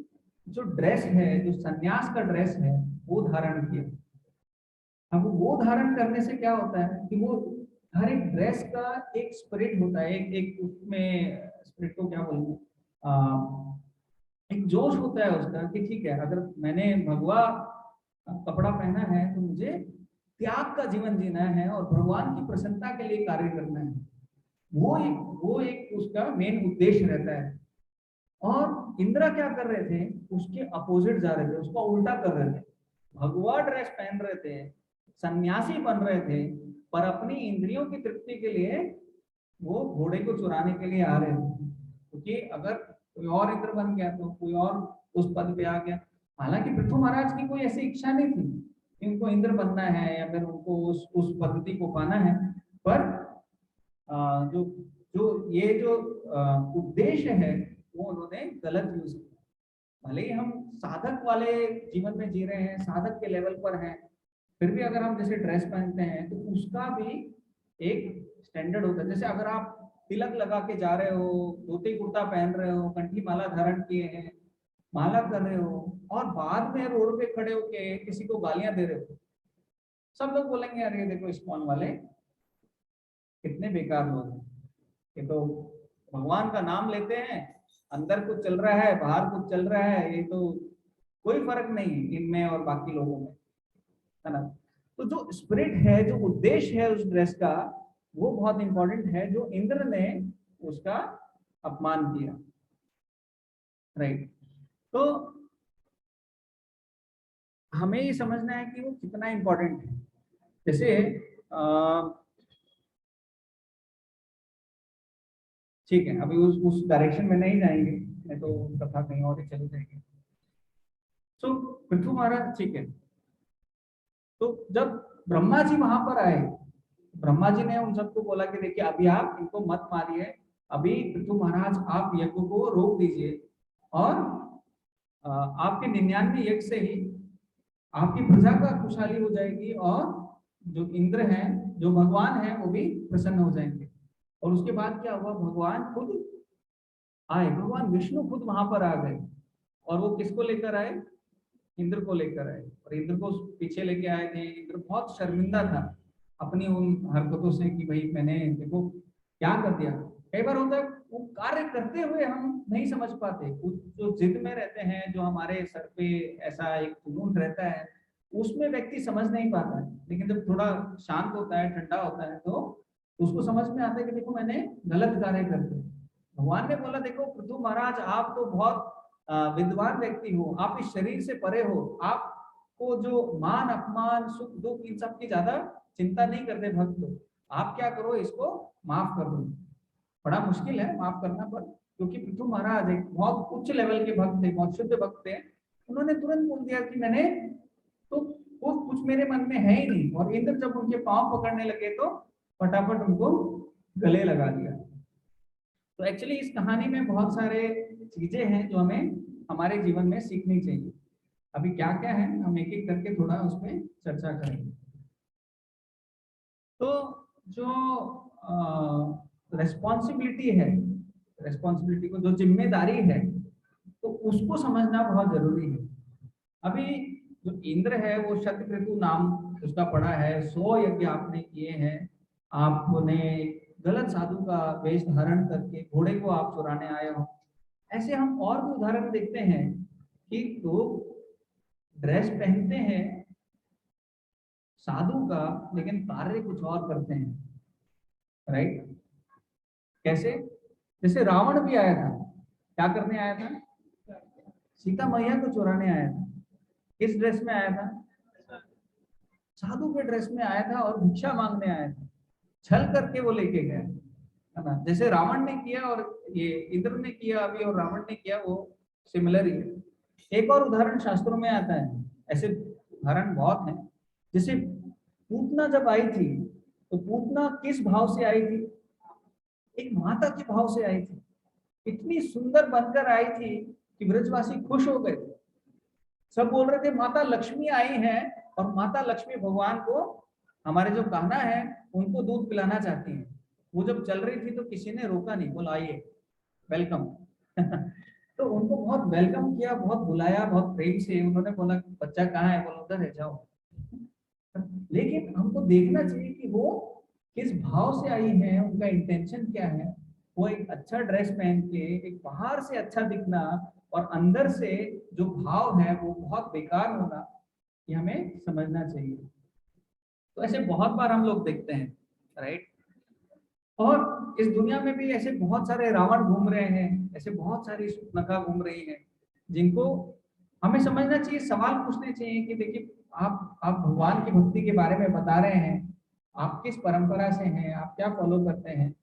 जो ड्रेस है, जो सन्यास का ड्रेस है वो धारण किया। अब वो धारण करने से क्या होता है कि वो हर एक ड्रेस का एक स्पिरिट होता है, एक एक उसमें स्पिरिट को क्या बोलते हैं, एक जोश होता है उसका कि ठीक है, अगर मैंने भगवा कपड़ा पहना है तो मुझे त्याग का जीवन जीना है और भगवान की प्रसन्नता के लिए कार्य करना है। वो एक उसका मेन उद्देश्य रहता है। और इंद्र क्या कर रहे थे, उसके अपोजिट जा रहे थे, उसका उल्टा कर रहे थे। भगवा ड्रेस पहन रहे थे, सन्यासी बन रहे थे, पर अपनी इंद्रियों की तृप्ति के लिए वो घोड़े को चुराने के लिए आ रहे थे। क्योंकि अगर कोई और इंद्र बन गया तो कोई और उस पद पे आ गया। हालांकि पृथु महाराज की कोई ऐसी इच्छा नहीं थी कि उनको इंद्र बनना है या फिर उनको उस पद्धति को पाना है, पर जो जो ये जो उद्देश्य है वो उन्होंने गलत यूज किया। भले ही हम साधक वाले जीवन में जी रहे हैं, साधक के लेवल पर हैं, फिर भी अगर हम जैसे ड्रेस पहनते हैं तो उसका भी एक स्टैंडर्ड होता है। जैसे अगर आप तिलक लगा के जा रहे हो, धोती कुर्ता पहन रहे हो, कंठी माला धारण किए हैं, माला कर रहे हो और बाद में रोड पे खड़े होके किसी को गालियां दे रहे हो, सब लोग बोलेंगे अरे देखो इस्कॉन वाले कितने बेकार लोग हैं, ये तो भगवान का नाम लेते हैं, अंदर कुछ चल रहा है बाहर कुछ चल रहा है, ये तो कोई फर्क नहीं इनमें और बाकी लोगों में, है ना। तो जो स्पिरिट है, जो उद्देश्य है उस ड्रेस का, वो बहुत इंपॉर्टेंट है, जो इंद्र ने उसका अपमान किया। राइट। तो हमें ये समझना है कि वो कितना इंपॉर्टेंट है। जैसे ठीक है, अभी उस डायरेक्शन में नहीं जाएंगे, नहीं तो कथा कहीं और ही चली जाएगी। तो पृथु महाराज, ठीक है, तो जब ब्रह्मा जी वहां पर आए, ब्रह्मा जी ने उन सबको बोला कि देखिए अभी आप इनको मत मारिए, अभी पृथु महाराज आप यज्ञ को रोक दीजिए और आपके 99 यज्ञ से ही आपकी प्रजा का खुशहाली हो जाएगी और जो इंद्र हैं, जो भगवान हैं, वो भी प्रसन्न हो जाएंगे। और उसके बाद क्या हुआ, भगवान खुद आए, भगवान विष्णु खुद वहां पर आ गए। और वो किसको लेकर आए, इंद्र को लेकर आए, और इंद्र को पीछे लेके आए थे। इंद्र बहुत शर्मिंदा था अपनी उन हरकतों से कि भाई मैंने देखो क्या कर दिया। कई बार होता है वो कार्य करते हुए हम नहीं समझ पाते, जो जिद में रहते हैं, जो हमारे सर पे ऐसा एक जुनून रहता है, उसमें व्यक्ति समझ नहीं पाता है। लेकिन जब थोड़ा शांत होता है, ठंडा होता है, तो उसको समझ में आता है कि देखो मैंने गलत कार्य कर दिया। भगवान ने बोला देखो पृथु महाराज, आप तो बहुत विद्वान व्यक्ति हो, आप इस शरीर से परे हो, आपको जो मान अपमान सुख दुख इन सब की ज्यादा चिंता नहीं करते भक्त हो। आप क्या करो, इसको माफ कर दो। बड़ा मुश्किल है माफ करना, पर क्योंकि पृथु महाराज एक बहुत उच्च लेवल के भक्त थे, बहुत शुद्ध भक्त थे, उन्होंने तुरंत बोल दिया कि मैंने तो वो कुछ मेरे मन में है ही नहीं। और इंद्र जब उनके पांव पकड़ने लगे तो फटाफट उनको गले लगा दिया। तो एक्चुअली इस कहानी में बहुत सारे चीजें हैं जो हमें हमारे जीवन में सीखनी चाहिए। अभी क्या क्या है हम एक एक करके थोड़ा उसमें चर्चा करेंगे। तो जो रेस्पॉन्सिबिलिटी है, रेस्पॉन्सिबिलिटी को जो जिम्मेदारी है, तो उसको समझना बहुत जरूरी है। अभी जो इंद्र है वो शतक्रतु नाम उसका पड़ा है, 100 यज्ञ आपने किए हैं, आपने गलत साधु का वेश धारण करके घोड़े को आप चुराने आए हो। ऐसे हम और भी उदाहरण देखते हैं कि लोग ड्रेस पहनते हैं साधु का, लेकिन कार्य कुछ और करते हैं। राइट। कैसे, जैसे रावण भी आया था, क्या करने आया था, सीता मैया को चुराने आया था। किस ड्रेस में आया था, साधु के ड्रेस में आया था और भिक्षा मांगने आया था, छल करके वो लेके गया, है ना। जैसे रावण ने किया और ये इंद्र ने किया अभी और रावण ने किया, वो सिमिलर ही है। एक और उदाहरण शास्त्रों में आता है, ऐसे उदाहरण बहुत हैं। जैसे पूतना जब आई थी, तो पूतना किस भाव से आई थी, एक माता के भाव से आई थी। इतनी सुंदर बनकर आई थी कि ब्रजवासी खुश हो गए। सब बोल रहे थे माता लक्ष्मी आई है, और माता लक्ष्मी भगवान को, हमारे जो कहना है, उनको दूध पिलाना चाहती है। वो जब चल रही थी तो किसी ने रोका नहीं, बोला आइए वेलकम। तो उनको बहुत वेलकम किया, बहुत बुलाया, बहुत प्रेम से। उन्होंने बोला बच्चा कहाँ है, बोला उधर है जाओ। लेकिन हमको देखना चाहिए कि वो किस भाव से आई है, उनका इंटेंशन क्या है। वो एक अच्छा ड्रेस पहन के, एक बाहर से अच्छा दिखना, और अंदर से जो भाव है वो बहुत बेकार होगा, ये हमें समझना चाहिए। तो ऐसे बहुत बार हम लोग देखते हैं, राइट। और इस दुनिया में भी ऐसे बहुत सारे रावण घूम रहे हैं, ऐसे बहुत सारी शूर्पणखा घूम रही है, जिनको हमें समझना चाहिए, सवाल पूछने चाहिए कि देखिए आप भगवान की भक्ति के बारे में बता रहे हैं, आप किस परंपरा से हैं, आप क्या फॉलो करते हैं।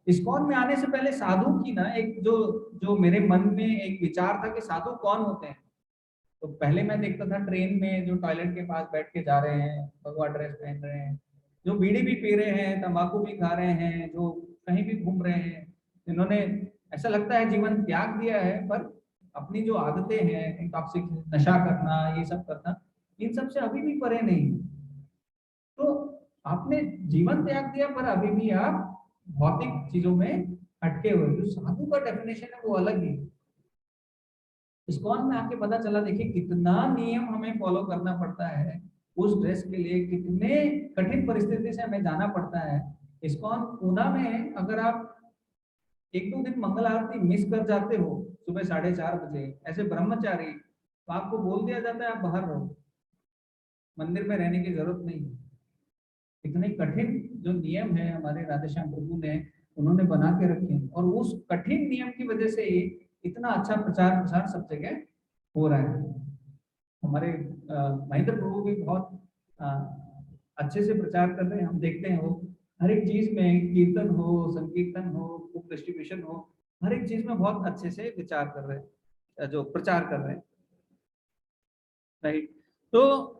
इस्कॉन में आने से पहले साधु की ना एक जो जो मेरे मन में एक विचार था कि साधु कौन होते हैं। तो पहले मैं देखता था ट्रेन में जो टॉयलेट के पास बैठ के जा रहे हैं, भगवा ड्रेस पहन रहे हैं, जो बीड़ी भी पी रहे हैं, तंबाकू भी खा रहे हैं, जो कहीं भी घूम रहे हैं, जिन्होंने ऐसा लगता है जीवन त्याग दिया है, पर अपनी जो आदतें हैं, इंटॉक्सिक नशा करना, ये सब करना, इन सब से अभी भी परे नहीं। तो आपने जीवन त्याग दिया पर अभी भी आप भौतिक चीजों में अटके हुए। जो साधु का डेफिनेशन है वो अलग ही। इस्कॉन में आके पता चला, देखिए कितना नियम हमें फॉलो करना पड़ता है, उस ड्रेस के लिए कितने कठिन परिस्थिति से हमें जाना पड़ता है। इस्कॉन पूना में अगर आप एक दो दिन मंगल आरती मिस कर जाते हो सुबह 4:30 बजे ऐसे ब्रह्मचारी, तो आपको बोल दिया जाता है आप बाहर रहो, मंदिर में रहने की जरूरत नहीं है। इतने कठिन जो नियम है हमारे राधेश्याम प्रभु ने उन्होंने बना के रखे हैं, और उस कठिन नियम की वजह से ही इतना अच्छा प्रचार प्रसार सब जगह हो रहा है। हमारे महेंद्र प्रभु भी बहुत अच्छे से प्रचार कर रहे हैं, हम देखते हैं वो हर एक चीज में, कीर्तन हो, संकीर्तन हो, बुक डिस्ट्रीब्यूशन हो, हर एक चीज में बहुत अच्छे से विचार कर रहे हैं, जो प्रचार कर रहे हैं, राइट। तो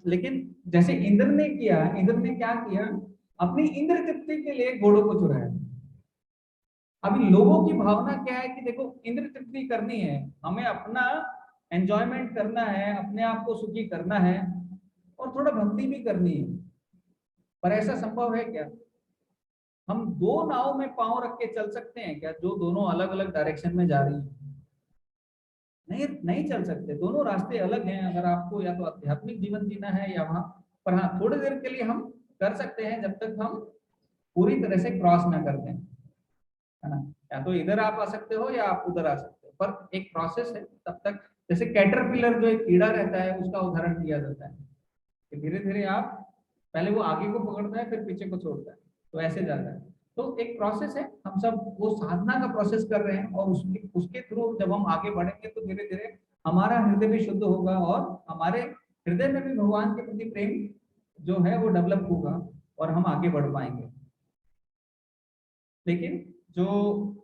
लेकिन जैसे इंद्र ने किया, इंद्र ने क्या किया, अपनी इंद्र तृप्ति के लिए घोड़ों को चुराया। अभी लोगों की भावना क्या है कि देखो इंद्र तृप्ति करनी है, हमें अपना एंजॉयमेंट करना है, अपने आप को सुखी करना है, और थोड़ा भक्ति भी करनी है। पर ऐसा संभव है क्या? हम दो नाव में पांव रख के चल सकते हैं क्या, जो दोनों अलग अलग डायरेक्शन में जा रही है? नहीं, नहीं चल सकते। दोनों रास्ते अलग हैं। अगर आपको या तो आध्यात्मिक जीवन जीना है या वहां पर, हाँ थोड़ी देर के लिए हम कर सकते हैं, जब तक हम पूरी तरह से क्रॉस ना कर दें, है ना। या तो इधर आप आ सकते हो या आप उधर आ सकते हो, पर एक प्रोसेस है तब तक। जैसे कैटरपिलर जो एक कीड़ा रहता है, उसका उदाहरण दिया जाता है कि धीरे धीरे आप पहले वो आगे को पकड़ता है, फिर पीछे को छोड़ता है, तो ऐसे जाता है। तो एक प्रोसेस है, हम सब वो साधना का प्रोसेस कर रहे हैं, और उसके थ्रू जब हम आगे बढ़ेंगे तो धीरे धीरे हमारा हृदय भी शुद्ध होगा, और हमारे हृदय में भी भगवान के प्रति प्रेम जो है वो डेवलप होगा, और हम आगे बढ़ पाएंगे। लेकिन जो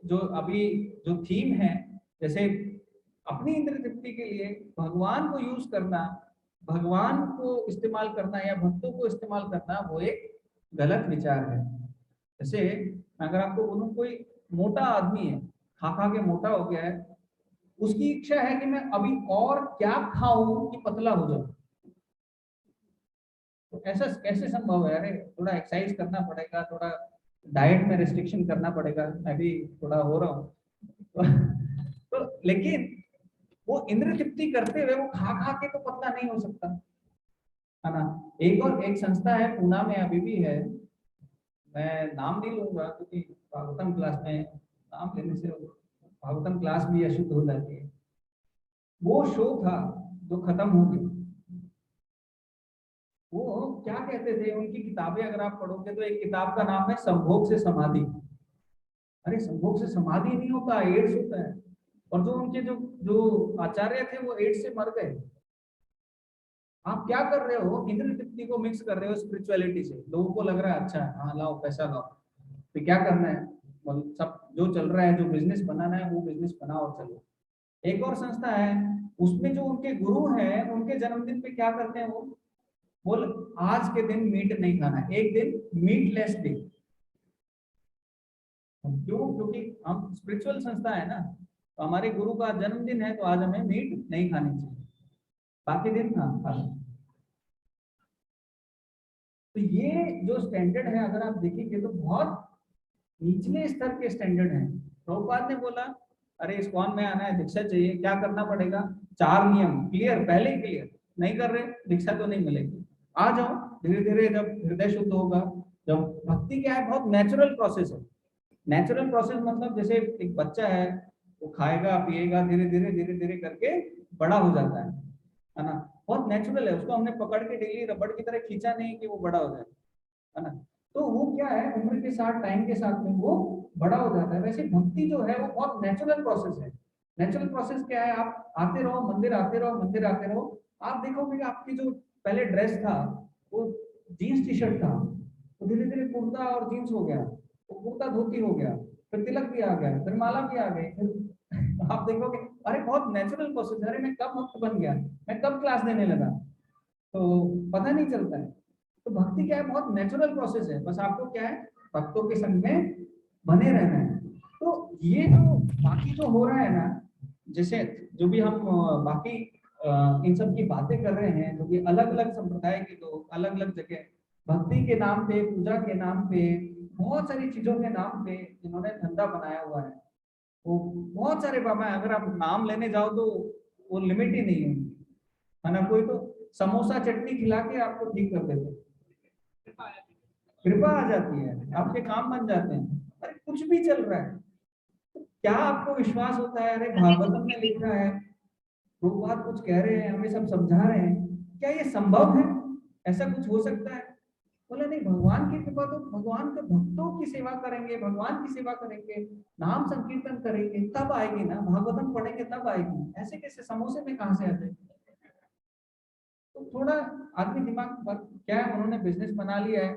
जो अभी जो थीम है, जैसे अपनी इंद्र तृप्ति के लिए भगवान को यूज करना, भगवान को इस्तेमाल करना या भक्तों को इस्तेमाल करना, वो एक गलत विचार है। जैसे अगर आपको बोलूं, कोई मोटा आदमी है, खा खा के मोटा हो गया है, उसकी इच्छा है कि मैं अभी और क्या खाऊं कि पतला हो जाऊं, तो ऐसा कैसे संभव है? अरे थोड़ा एक्सरसाइज करना पड़ेगा, थोड़ा डाइट में रिस्ट्रिक्शन करना पड़ेगा, मैं भी थोड़ा हो रहा हूँ तो लेकिन वो इंद्र तृप्ति करते हुए वो खा खा के तो पतला नहीं हो सकता, है ना। एक और एक संस्था है पूना में, अभी भी है, मैं नाम नहीं लूंगा क्योंकि भागवतम क्लास में नाम लेने से भागवतम क्लास भी अशुद्ध हो जाती है। वो शो था जो खत्म हो गया। वो क्या कहते थे, उनकी किताबें अगर आप पढ़ोगे तो एक किताब का नाम है संभोग से समाधि। अरे संभोग से समाधि नहीं होता, एड्स होता है। और जो उनके जो जो आचार्य थे वो एड्स से मर गए। आप क्या कर रहे हो, इंद्र तृप्ति को मिक्स कर रहे हो स्पिरिचुअलिटी से। लोगों को लग रहा है अच्छा है, हाँ लाओ पैसा लाओ, तो क्या करना है, सब जो चल रहा है, जो बिजनेस बनाना है वो बिजनेस बनाओ और चलो। एक और संस्था है, उसमें जो उनके गुरु हैं, उनके जन्मदिन पे क्या करते हैं, वो बोल आज के दिन मीट नहीं खाना, एक दिन मीटलेस डे। क्यों? क्योंकि हम स्पिरिचुअल संस्था है ना, तो हमारे गुरु का जन्मदिन है, तो आज हमें मीट नहीं खानी चाहिए, बाकी दिन हाँ खा लो। तो ये जो स्टैंडर्ड है, अगर आप देखेंगे तो बहुत निचले स्तर के स्टैंडर्ड है। प्रभुपाद ने बोला अरे इस्कॉन में आना है, दीक्षा चाहिए, क्या करना पड़ेगा? 4 नियम क्लियर, पहले ही क्लियर, नहीं कर रहे दीक्षा तो नहीं मिलेगी। आ जाओ, धीरे धीरे जब हृदय शुद्ध होगा, जब भक्ति क्या है, बहुत नेचुरल प्रोसेस है। नेचुरल प्रोसेस मतलब जैसे एक बच्चा है, वो खाएगा पिएगा, धीरे धीरे धीरे धीरे करके बड़ा हो जाता है ना। बहुत नेचुरल है, उसको हमने पकड़ के डेली रबड़ की तरह खींचा नहीं कि वो बड़ा हो जाए, है ना। तो वो क्या है, उम्र के साथ, टाइम के साथ में वो बड़ा हो जाता है। वैसे भक्ति जो है वो बहुत नेचुरल प्रोसेस है। नेचुरल प्रोसेस क्या है, आप आते रहो मंदिर, आते रहो मंदिर, आते रहो, आप देखोगे कि आपकी जो पहले ड्रेस था वो जीन्स टी शर्ट था, तो धीरे धीरे कुर्ता और जीन्स हो गया, वो कुर्ता धोती हो गया, फिर तिलक भी आ गया, फिर माला भी आ गई, फिर आप देखोगे अरे बहुत नेचुरल प्रोसेस है, अरे मैं कब भक्त बन गया, मैं कब क्लास देने लगा, तो पता नहीं चलता है। तो भक्ति क्या है, बहुत नेचुरल प्रोसेस है, बस आपको क्या है, भक्तों के संग में बने रहना है। तो ये जो बाकी जो हो रहा है ना, जैसे जो भी हम बाकी इन सब की बातें कर रहे हैं, जो भी अलग अलग संप्रदाय के लोग अलग अलग जगह भक्ति के नाम पे, पूजा के नाम पे, बहुत सारी चीजों के नाम पे जिन्होंने धंधा बनाया हुआ है, वो बहुत सारे बाबा है, अगर आप नाम लेने जाओ तो वो लिमिट ही नहीं है, है ना। कोई तो समोसा चटनी खिला के आपको ठीक कर देते, कृपा आ जाती है, आपके काम बन जाते हैं। अरे कुछ भी चल रहा है, तो क्या आपको विश्वास होता है, अरे भागवतम में लिखा है, प्रभुपाद कुछ कह रहे हैं, हमें सब समझा रहे हैं, क्या ये संभव है, ऐसा कुछ हो सकता है? बोले नहीं, भगवान की कृपा तो भगवान के भक्तों की सेवा करेंगे, भगवान की सेवा करेंगे, नाम संकीर्तन करेंगे तब आएगी ना, भागवतम पढ़ेंगे तब आएगी, ऐसे कैसे समोसे में कहां से आ जाए? तो थोड़ा आदमी दिमाग पर क्या है, उन्होंने बिजनेस बना लिया है,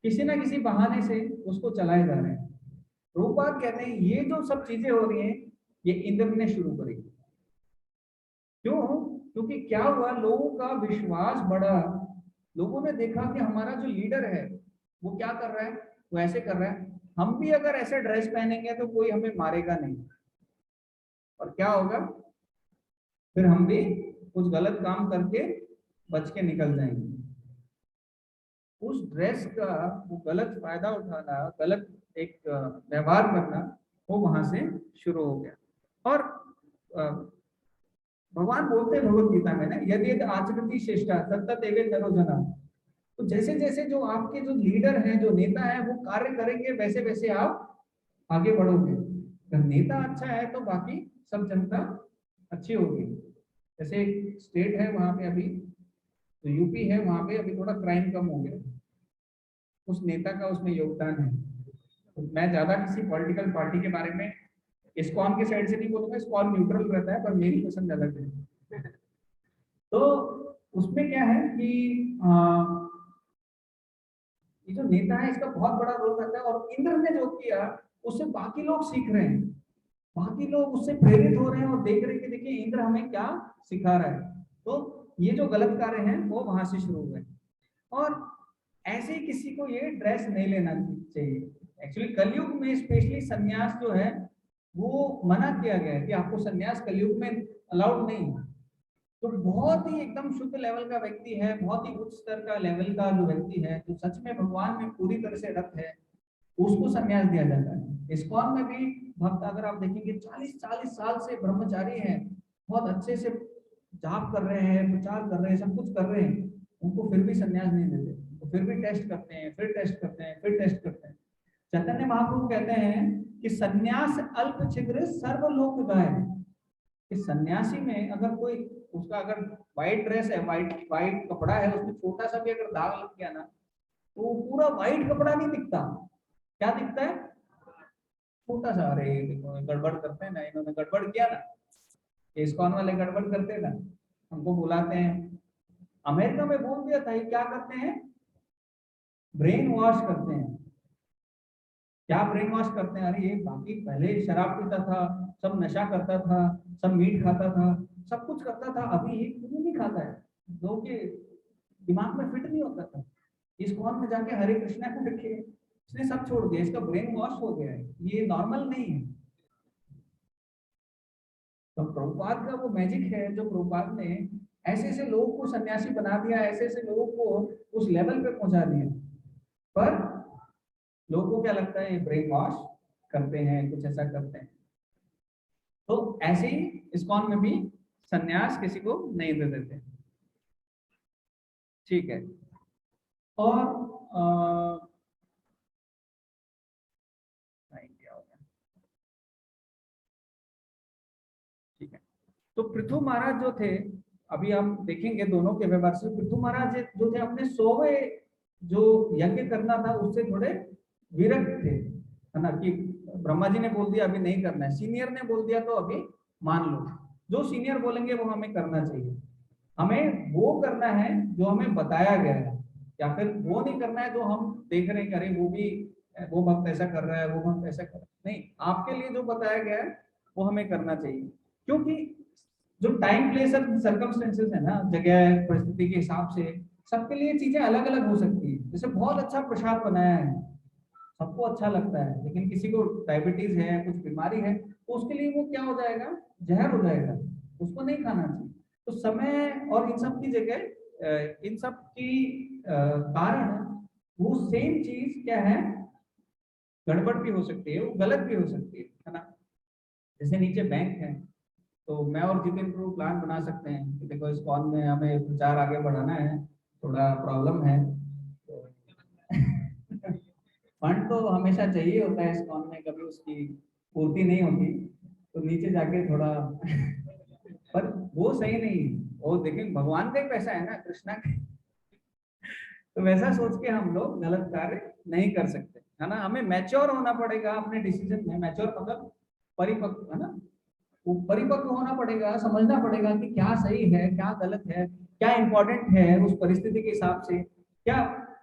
किसी ना किसी बहाने से उसको चलाए जा रहे हैं। रूपपाद कहते हैं ये जो सब चीजें हो रही हैं, ये इंद्र ने शुरू करी। क्यों? क्योंकि क्या हुआ, लोगों का विश्वास बढ़ा, लोगों ने देखा कि हमारा जो लीडर है वो क्या कर रहा है, वो ऐसे कर रहा है, हम भी अगर ऐसे ड्रेस पहनेंगे तो कोई हमें मारेगा नहीं, और क्या होगा, फिर हम भी कुछ गलत काम करके बच के निकल जाएंगे। उस ड्रेस का वो गलत फायदा उठाना, गलत एक व्यवहार करना, वो वहां से शुरू हो गया। और भगवान बोलते हैं भगवत गीता में ना, यदि यदि आचरती श्रेष्ठा तत्त एवे नरो जना। तो जैसे जैसे जो आपके जो लीडर हैं, जो नेता है, वो कार्य करेंगे, वैसे वैसे आप आगे बढ़ोगे। अगर नेता अच्छा है तो बाकी सब जनता अच्छी होगी। जैसे एक स्टेट है वहां पे अभी, तो यूपी है, वहां पे अभी थोड़ा क्राइम कम हो गया, उस नेता का उसमें योगदान है। तो मैं ज्यादा किसी पॉलिटिकल पार्टी के बारे में इस्कॉन के साइड से नहीं बोलूंगा, इस्कॉन न्यूट्रल रहता है, पर मेरी पसंद अलग है। तो उसमें क्या है कि ये जो नेता है इसका बहुत बड़ा रोल रहता है, और इंद्र ने जो किया उससे बाकी लोग सीख रहे हैं, बाकी लोग उससे प्रेरित हो रहे हैं और देख रहे हैं कि देखिए इंद्र हमें क्या सिखा रहा है। तो ये जो गलत कार्य हैं वो वहां से शुरू हुए। और ऐसे ही किसी को ये ड्रेस नहीं लेना चाहिए। एक्चुअली कलयुग में स्पेशली सन्यास जो है वो मना किया गया है कि आपको सन्यास कलयुग में अलाउड नहीं है। तो बहुत ही एकदम शुद्ध लेवल का व्यक्ति है, बहुत ही उच्च स्तर का लेवल का जो व्यक्ति है, जो सच में भगवान में पूरी तरह से रत है, उसको सन्यास दिया जाता है। इस्कॉन में भी भक्त अगर आप देखेंगे 40-40 साल से ब्रह्मचारी हैं, बहुत अच्छे से जाप कर रहे हैं, प्रचार कर रहे हैं, सब कुछ कर रहे हैं, उनको फिर भी सन्यास नहीं देते, तो फिर भी टेस्ट करते हैं, फिर टेस्ट करते हैं, फिर टेस्ट करते हैं। चैतन्य महाप्रभु कहते हैं कि सन्यास अल्प छिद्र सर्वलोक गाय। कि सन्यासी में अगर कोई, उसका अगर व्हाइट ड्रेस है, व्हाइट व्हाइट कपड़ा है, उसमें छोटा सा भी अगर दाग लग गया ना, तो वो पूरा व्हाइट कपड़ा नहीं दिखता, क्या दिखता है, छोटा सा। अरे देखो गड़बड़ करते हैं ना, इन्होंने गड़बड़ किया ना, इस्कॉन वाले गड़बड़ करते हैं ना, हमको बुलाते हैं। अमेरिका में बोल दिया था, ये क्या करते हैं, ब्रेन वॉश करते हैं। क्या ब्रेन वॉश करते हैं, अरे ये बाकी पहले शराब पीता था, सब नशा करता था, सब मीट खाता था, सब कुछ करता था, अभी ये क्यों नहीं खाता है, लोगों के दिमाग में फिट नहीं होता था। इस कौन में जाके हरे कृष्णा को लिखे, इसने सब छोड़ दिया, इसका ब्रेन वॉश हो गया है, ये नॉर्मल नहीं है। तो प्रभुपाद का वो मैजिक है, जो प्रभुपाद ने ऐसे ऐसे लोगों को सन्यासी बना दिया, ऐसे ऐसे लोगों को उस लेवल पे पहुंचा दिया। पर लोगों को क्या लगता है, ये ब्रेन वॉश करते हैं, कुछ ऐसा करते हैं। तो ऐसे ही इस्कॉन में भी सन्यास किसी को नहीं दे देते, ठीक है। और तो पृथु महाराज जो थे, अभी हम देखेंगे दोनों के व्यवहार से, पृथु महाराज जो थे अपने 100वें जो यज्ञ करना था उससे थोड़े विरक्त थे, है ना, कि ब्रह्मा जी ने बोल दिया अभी नहीं करना है, सीनियर ने बोल दिया तो अभी मान लो, जो सीनियर बोलेंगे वो हमें करना चाहिए, हमें वो करना है जो हमें बताया गया है, या फिर वो नहीं करना है जो हम देख रहे हैं, अरे वो भक्त ऐसा कर रहा है, वो भक्त ऐसा कर रहा है, नहीं, आपके लिए जो बताया गया है वो हमें करना चाहिए। क्योंकि जो टाइम प्लेस और सर्कमस्टेंसेस है ना, जगह परिस्थिति के हिसाब से सबके लिए चीजें अलग अलग हो सकती है। जैसे बहुत अच्छा प्रसाद बनाया है, सबको अच्छा लगता है, लेकिन किसी को डायबिटीज है, कुछ बीमारी है, तो उसके लिए वो क्या हो जाएगा, जहर हो जाएगा, उसको नहीं खाना चाहिए। तो समय और इन सब की जगह इन सब की कारण वो सेम चीज क्या है, गड़बड़ भी हो सकती है, वो गलत भी हो सकती है ना। जैसे नीचे बैंक है, तो मैं और जितिन प्रभु प्लान बना सकते हैं कि देखो इस कॉन में हमें प्रचार आगे बढ़ाना है, थोड़ा प्रॉब्लम है, तो फंड तो हमेशा चाहिए होता है इस कॉन में, कभी उसकी पूर्ति नहीं होती, तो नीचे जाके थोड़ा पर वो सही नहीं है, वो देखें भगवान का ही पैसा है ना, कृष्णा का, तो वैसा सोच के हम लोग गलत कार्य नहीं कर सकते, है ना। हमें मैच्योर होना पड़ेगा अपने डिसीजन में, मैच्योर मतलब परिपक्व, है ना, वो परिपक्व होना पड़ेगा, समझना पड़ेगा कि क्या सही है क्या गलत है, क्या इंपॉर्टेंट है उस परिस्थिति के हिसाब से, क्या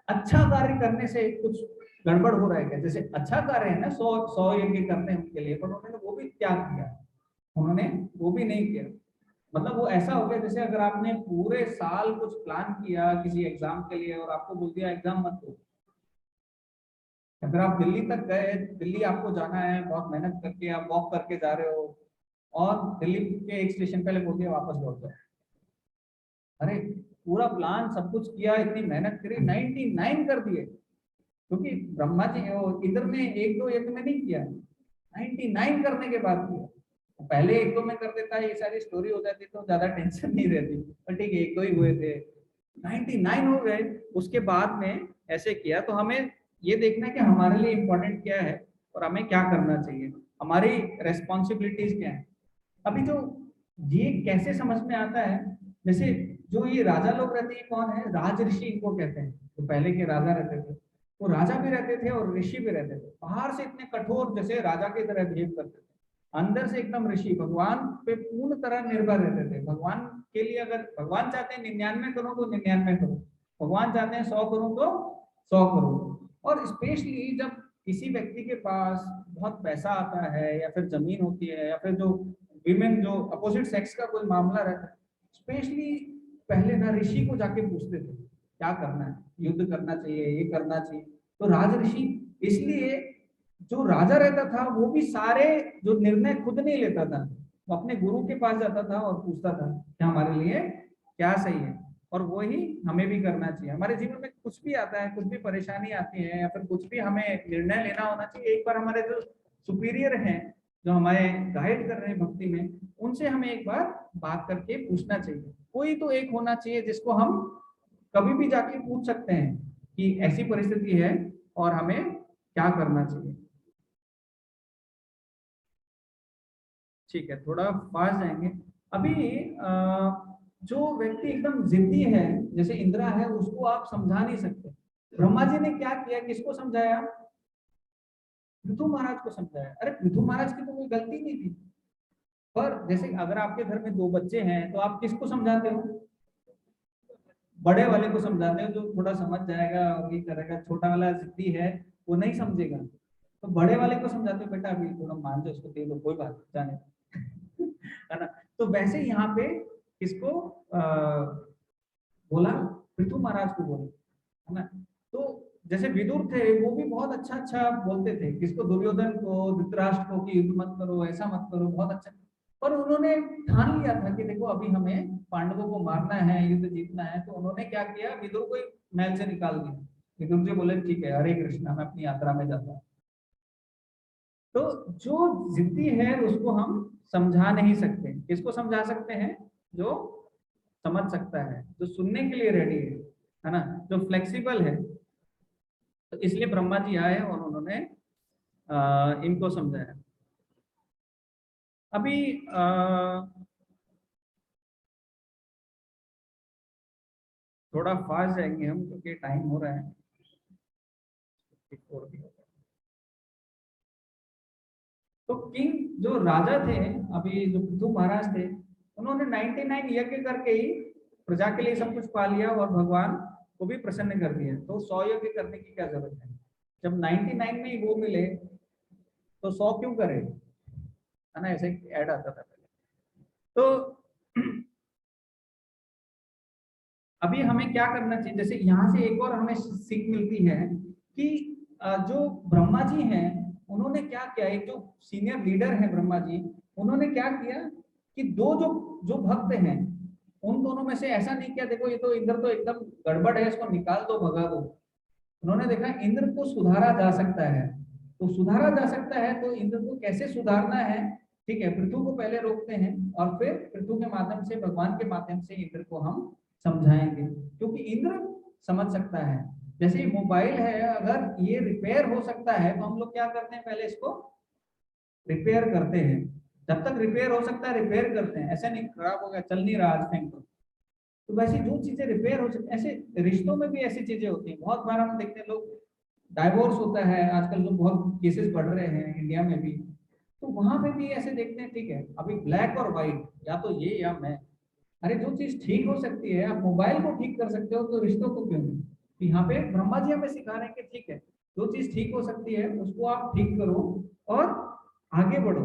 अच्छा कार्य करने से कुछ गड़बड़ हो रहा है क्या। जैसे अच्छा कार्य है ना, 100 यज्ञ करने उनके लिए, पर उन्होंने वो भी त्याग किया, उन्होंने वो भी नहीं किया। मतलब वो ऐसा हो गया जैसे अगर आपने पूरे साल कुछ प्लान किया किसी एग्जाम के लिए और आपको बोल दिया एग्जाम मत दो, अगर आप दिल्ली तक गए, दिल्ली आपको जाना है, बहुत मेहनत करके आप वॉक करके जा रहे हो, और दिल्ली के एक स्टेशन पहले बोल दिया वापस लौट जाओ, अरे पूरा प्लान सब कुछ किया, इतनी मेहनत करी, 99 कर दिए, क्योंकि ब्रह्मा जी इंद्र ने एक दो यज्ञ में नहीं किया, 99 करने के बाद किया। पहले एक दो में कर देता, ये सारी स्टोरी हो जाती तो ज्यादा टेंशन नहीं रहती, पर ठीक है एक दो ही हुए थे, 99 हो गए, उसके बाद में ऐसे किया। तो हमें ये देखना है कि हमारे लिए इम्पोर्टेंट क्या है और हमें क्या करना चाहिए, हमारी रेस्पॉन्सिबिलिटीज क्या है। अभी जो ये कैसे समझ में आता है, जैसे जो ये राजा लोग रहते हैं, कौन है, राज ऋषि इनको कहते हैं, तो पहले के राजा रहते थे, वो राजा भी रहते थे और ऋषि भी रहते थे, बाहर से इतने कठोर जैसे राजा की तरह बिहेव करते थे, अंदर से एकदम ऋषि, भगवान पे पूर्ण तरह निर्भर रहते थे। भगवान के लिए अगर भगवान चाहते हैं 99 करो तो 99 करो, भगवान चाहते हैं 100 करो तो 100 करो। और स्पेशली जब किसी व्यक्ति के पास बहुत पैसा आता है, या फिर जमीन होती है, या फिर जो विमेन जो अपोजिट सेक्स का कोई मामला रहता है, स्पेशली पहले ना ऋषि को जाके पूछते थे क्या करना है, युद्ध करना चाहिए, ये करना चाहिए। तो राज ऋषि, इसलिए जो राजा रहता था वो भी सारे जो निर्णय खुद नहीं लेता था, वो अपने गुरु के पास जाता था और पूछता था कि हमारे लिए क्या सही है, और वो ही हमें भी करना चाहिए। हमारे जीवन में कुछ भी आता है, कुछ भी परेशानी आती है, या फिर कुछ भी हमें निर्णय लेना होना चाहिए, एक बार हमारे जो सुपीरियर हैं, जो हमें गाइड कर रहे हैं भक्ति में, उनसे हमें एक बार बात करके पूछना चाहिए। कोई तो एक होना चाहिए जिसको हम कभी भी जाके पूछ सकते हैं कि ऐसी परिस्थिति है और हमें क्या करना चाहिए। ठीक है, थोड़ा फास्ट जाएंगे। अभी जो व्यक्ति एकदम जिद्दी है, जैसे इंदिरा है, उसको आप समझा नहीं सकते। ब्रह्मा जी ने क्या किया, किसको समझाया, पृथु महाराज को समझाया। अरे पृथु महाराज की तो कोई गलती नहीं थी, पर जैसे अगर आपके घर में दो बच्चे हैं तो आप किसको समझाते हो, बड़े वाले को समझाते हो जो थोड़ा समझ जाएगा और ये करेगा, छोटा वाला जिद्दी है वो नहीं समझेगा, तो बड़े वाले को समझाते हो बेटा अभी थोड़ा मान जाओ, उसको दे दो कोई बात जाने है ना। तो वैसे यहाँ पे किसको बोला, पृथु महाराज को बोला, है ना। तो जैसे विदुर थे वो भी बहुत अच्छा अच्छा बोलते थे, किसको, दुर्योधन को, धृतराष्ट्र को कि युद्ध मत करो, ऐसा मत करो, बहुत अच्छा। पर उन्होंने ठान लिया था कि देखो अभी हमें पांडवों को मारना है, युद्ध जीतना है, तो उन्होंने क्या किया, विदुर को महल से निकाल दिया। विदुर जी बोले ठीक है हरे कृष्णा, मैं अपनी यात्रा में जाता हूँ। तो जो जिद्दी है उसको हम समझा नहीं सकते, किसको समझा सकते हैं, जो समझ सकता है, जो सुनने के लिए रेडी है ना, जो फ्लेक्सिबल है। तो इसलिए ब्रह्मा जी आए और उन्होंने इनको समझाया। अभी थोड़ा फास्ट जाएंगे हम क्योंकि टाइम हो रहा है। तो किंग जो राजा थे, अभी जो पृथु महाराज थे, उन्होंने 99 यज्ञ करके ही प्रजा के लिए सब कुछ पा लिया और भगवान को भी प्रसन्न कर दिया। तो 100 यज्ञ करने की क्या जरूरत है? जब 99 में ही वो मिले तो 100 क्यों करे, है ना? ऐसे ऐड आता था पहले। तो अभी हमें क्या करना चाहिए, जैसे यहाँ से एक और हमें सीख मिलती है कि जो ब्रह्मा जी हैं उन्होंने क्या किया, एक जो सीनियर लीडर है ब्रह्मा जी, उन्होंने क्या किया कि दो जो जो भक्त हैं उन दोनों में से ऐसा नहीं किया देखो ये तो इंद्र तो एकदम गड़बड़ है, इसको निकाल दो, भगा दो। उन्होंने देखा इंद्र को सुधारा जा सकता है, तो सुधारा जा सकता है तो इंद्र को कैसे सुधारना है, ठीक है, पृथु को पहले रोकते हैं और फिर पृथु के माध्यम से, भगवान के माध्यम से इंद्र को हम समझाएंगे, क्योंकि इंद्र समझ सकता है। जैसे मोबाइल है, अगर ये रिपेयर हो सकता है तो हम लोग क्या करते हैं, पहले इसको रिपेयर करते हैं। जब तक रिपेयर हो सकता है रिपेयर करते हैं, ऐसा नहीं खराब हो गया चल नहीं रहा आज फेंक दो। तो वैसे जो चीजें रिपेयर हो सकती, ऐसे रिश्तों में भी ऐसी चीजें होती हैं। बहुत बार हम देखते हैं लोग डाइवोर्स होता है, आजकल लोग बहुत केसेस बढ़ रहे हैं इंडिया में भी, तो वहां पे भी ऐसे देखते हैं, ठीक है अभी ब्लैक और व्हाइट, या तो ये या मैं। अरे जो चीज ठीक हो सकती है, आप मोबाइल को ठीक कर सकते हो तो रिश्तों को क्यों नहीं? तो यहाँ पे ब्रह्मा जी हमें सिखा रहे हैं कि ठीक है जो चीज ठीक हो सकती है उसको आप ठीक करो और आगे बढ़ो।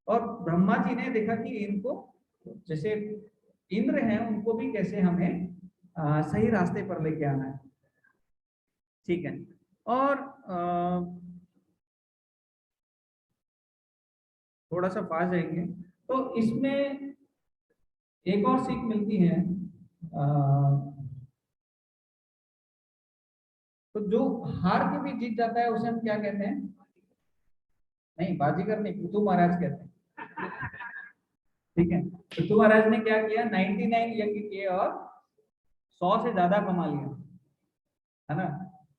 और ब्रह्मा जी ने देखा कि इनको, जैसे इंद्र हैं, उनको भी कैसे हमें सही रास्ते पर लेके आना है, ठीक है। और थोड़ा सा पास जाएंगे तो इसमें एक और सीख मिलती है। तो जो हार के भी जीत जाता है उसे हम क्या कहते हैं? नहीं, बाजीगर नहीं, पृथु महाराज कहते हैं, ठीक है। पृथु महाराज ने क्या किया, 99 यज्ञ किए और 100 से ज्यादा कमा लिया, है ना?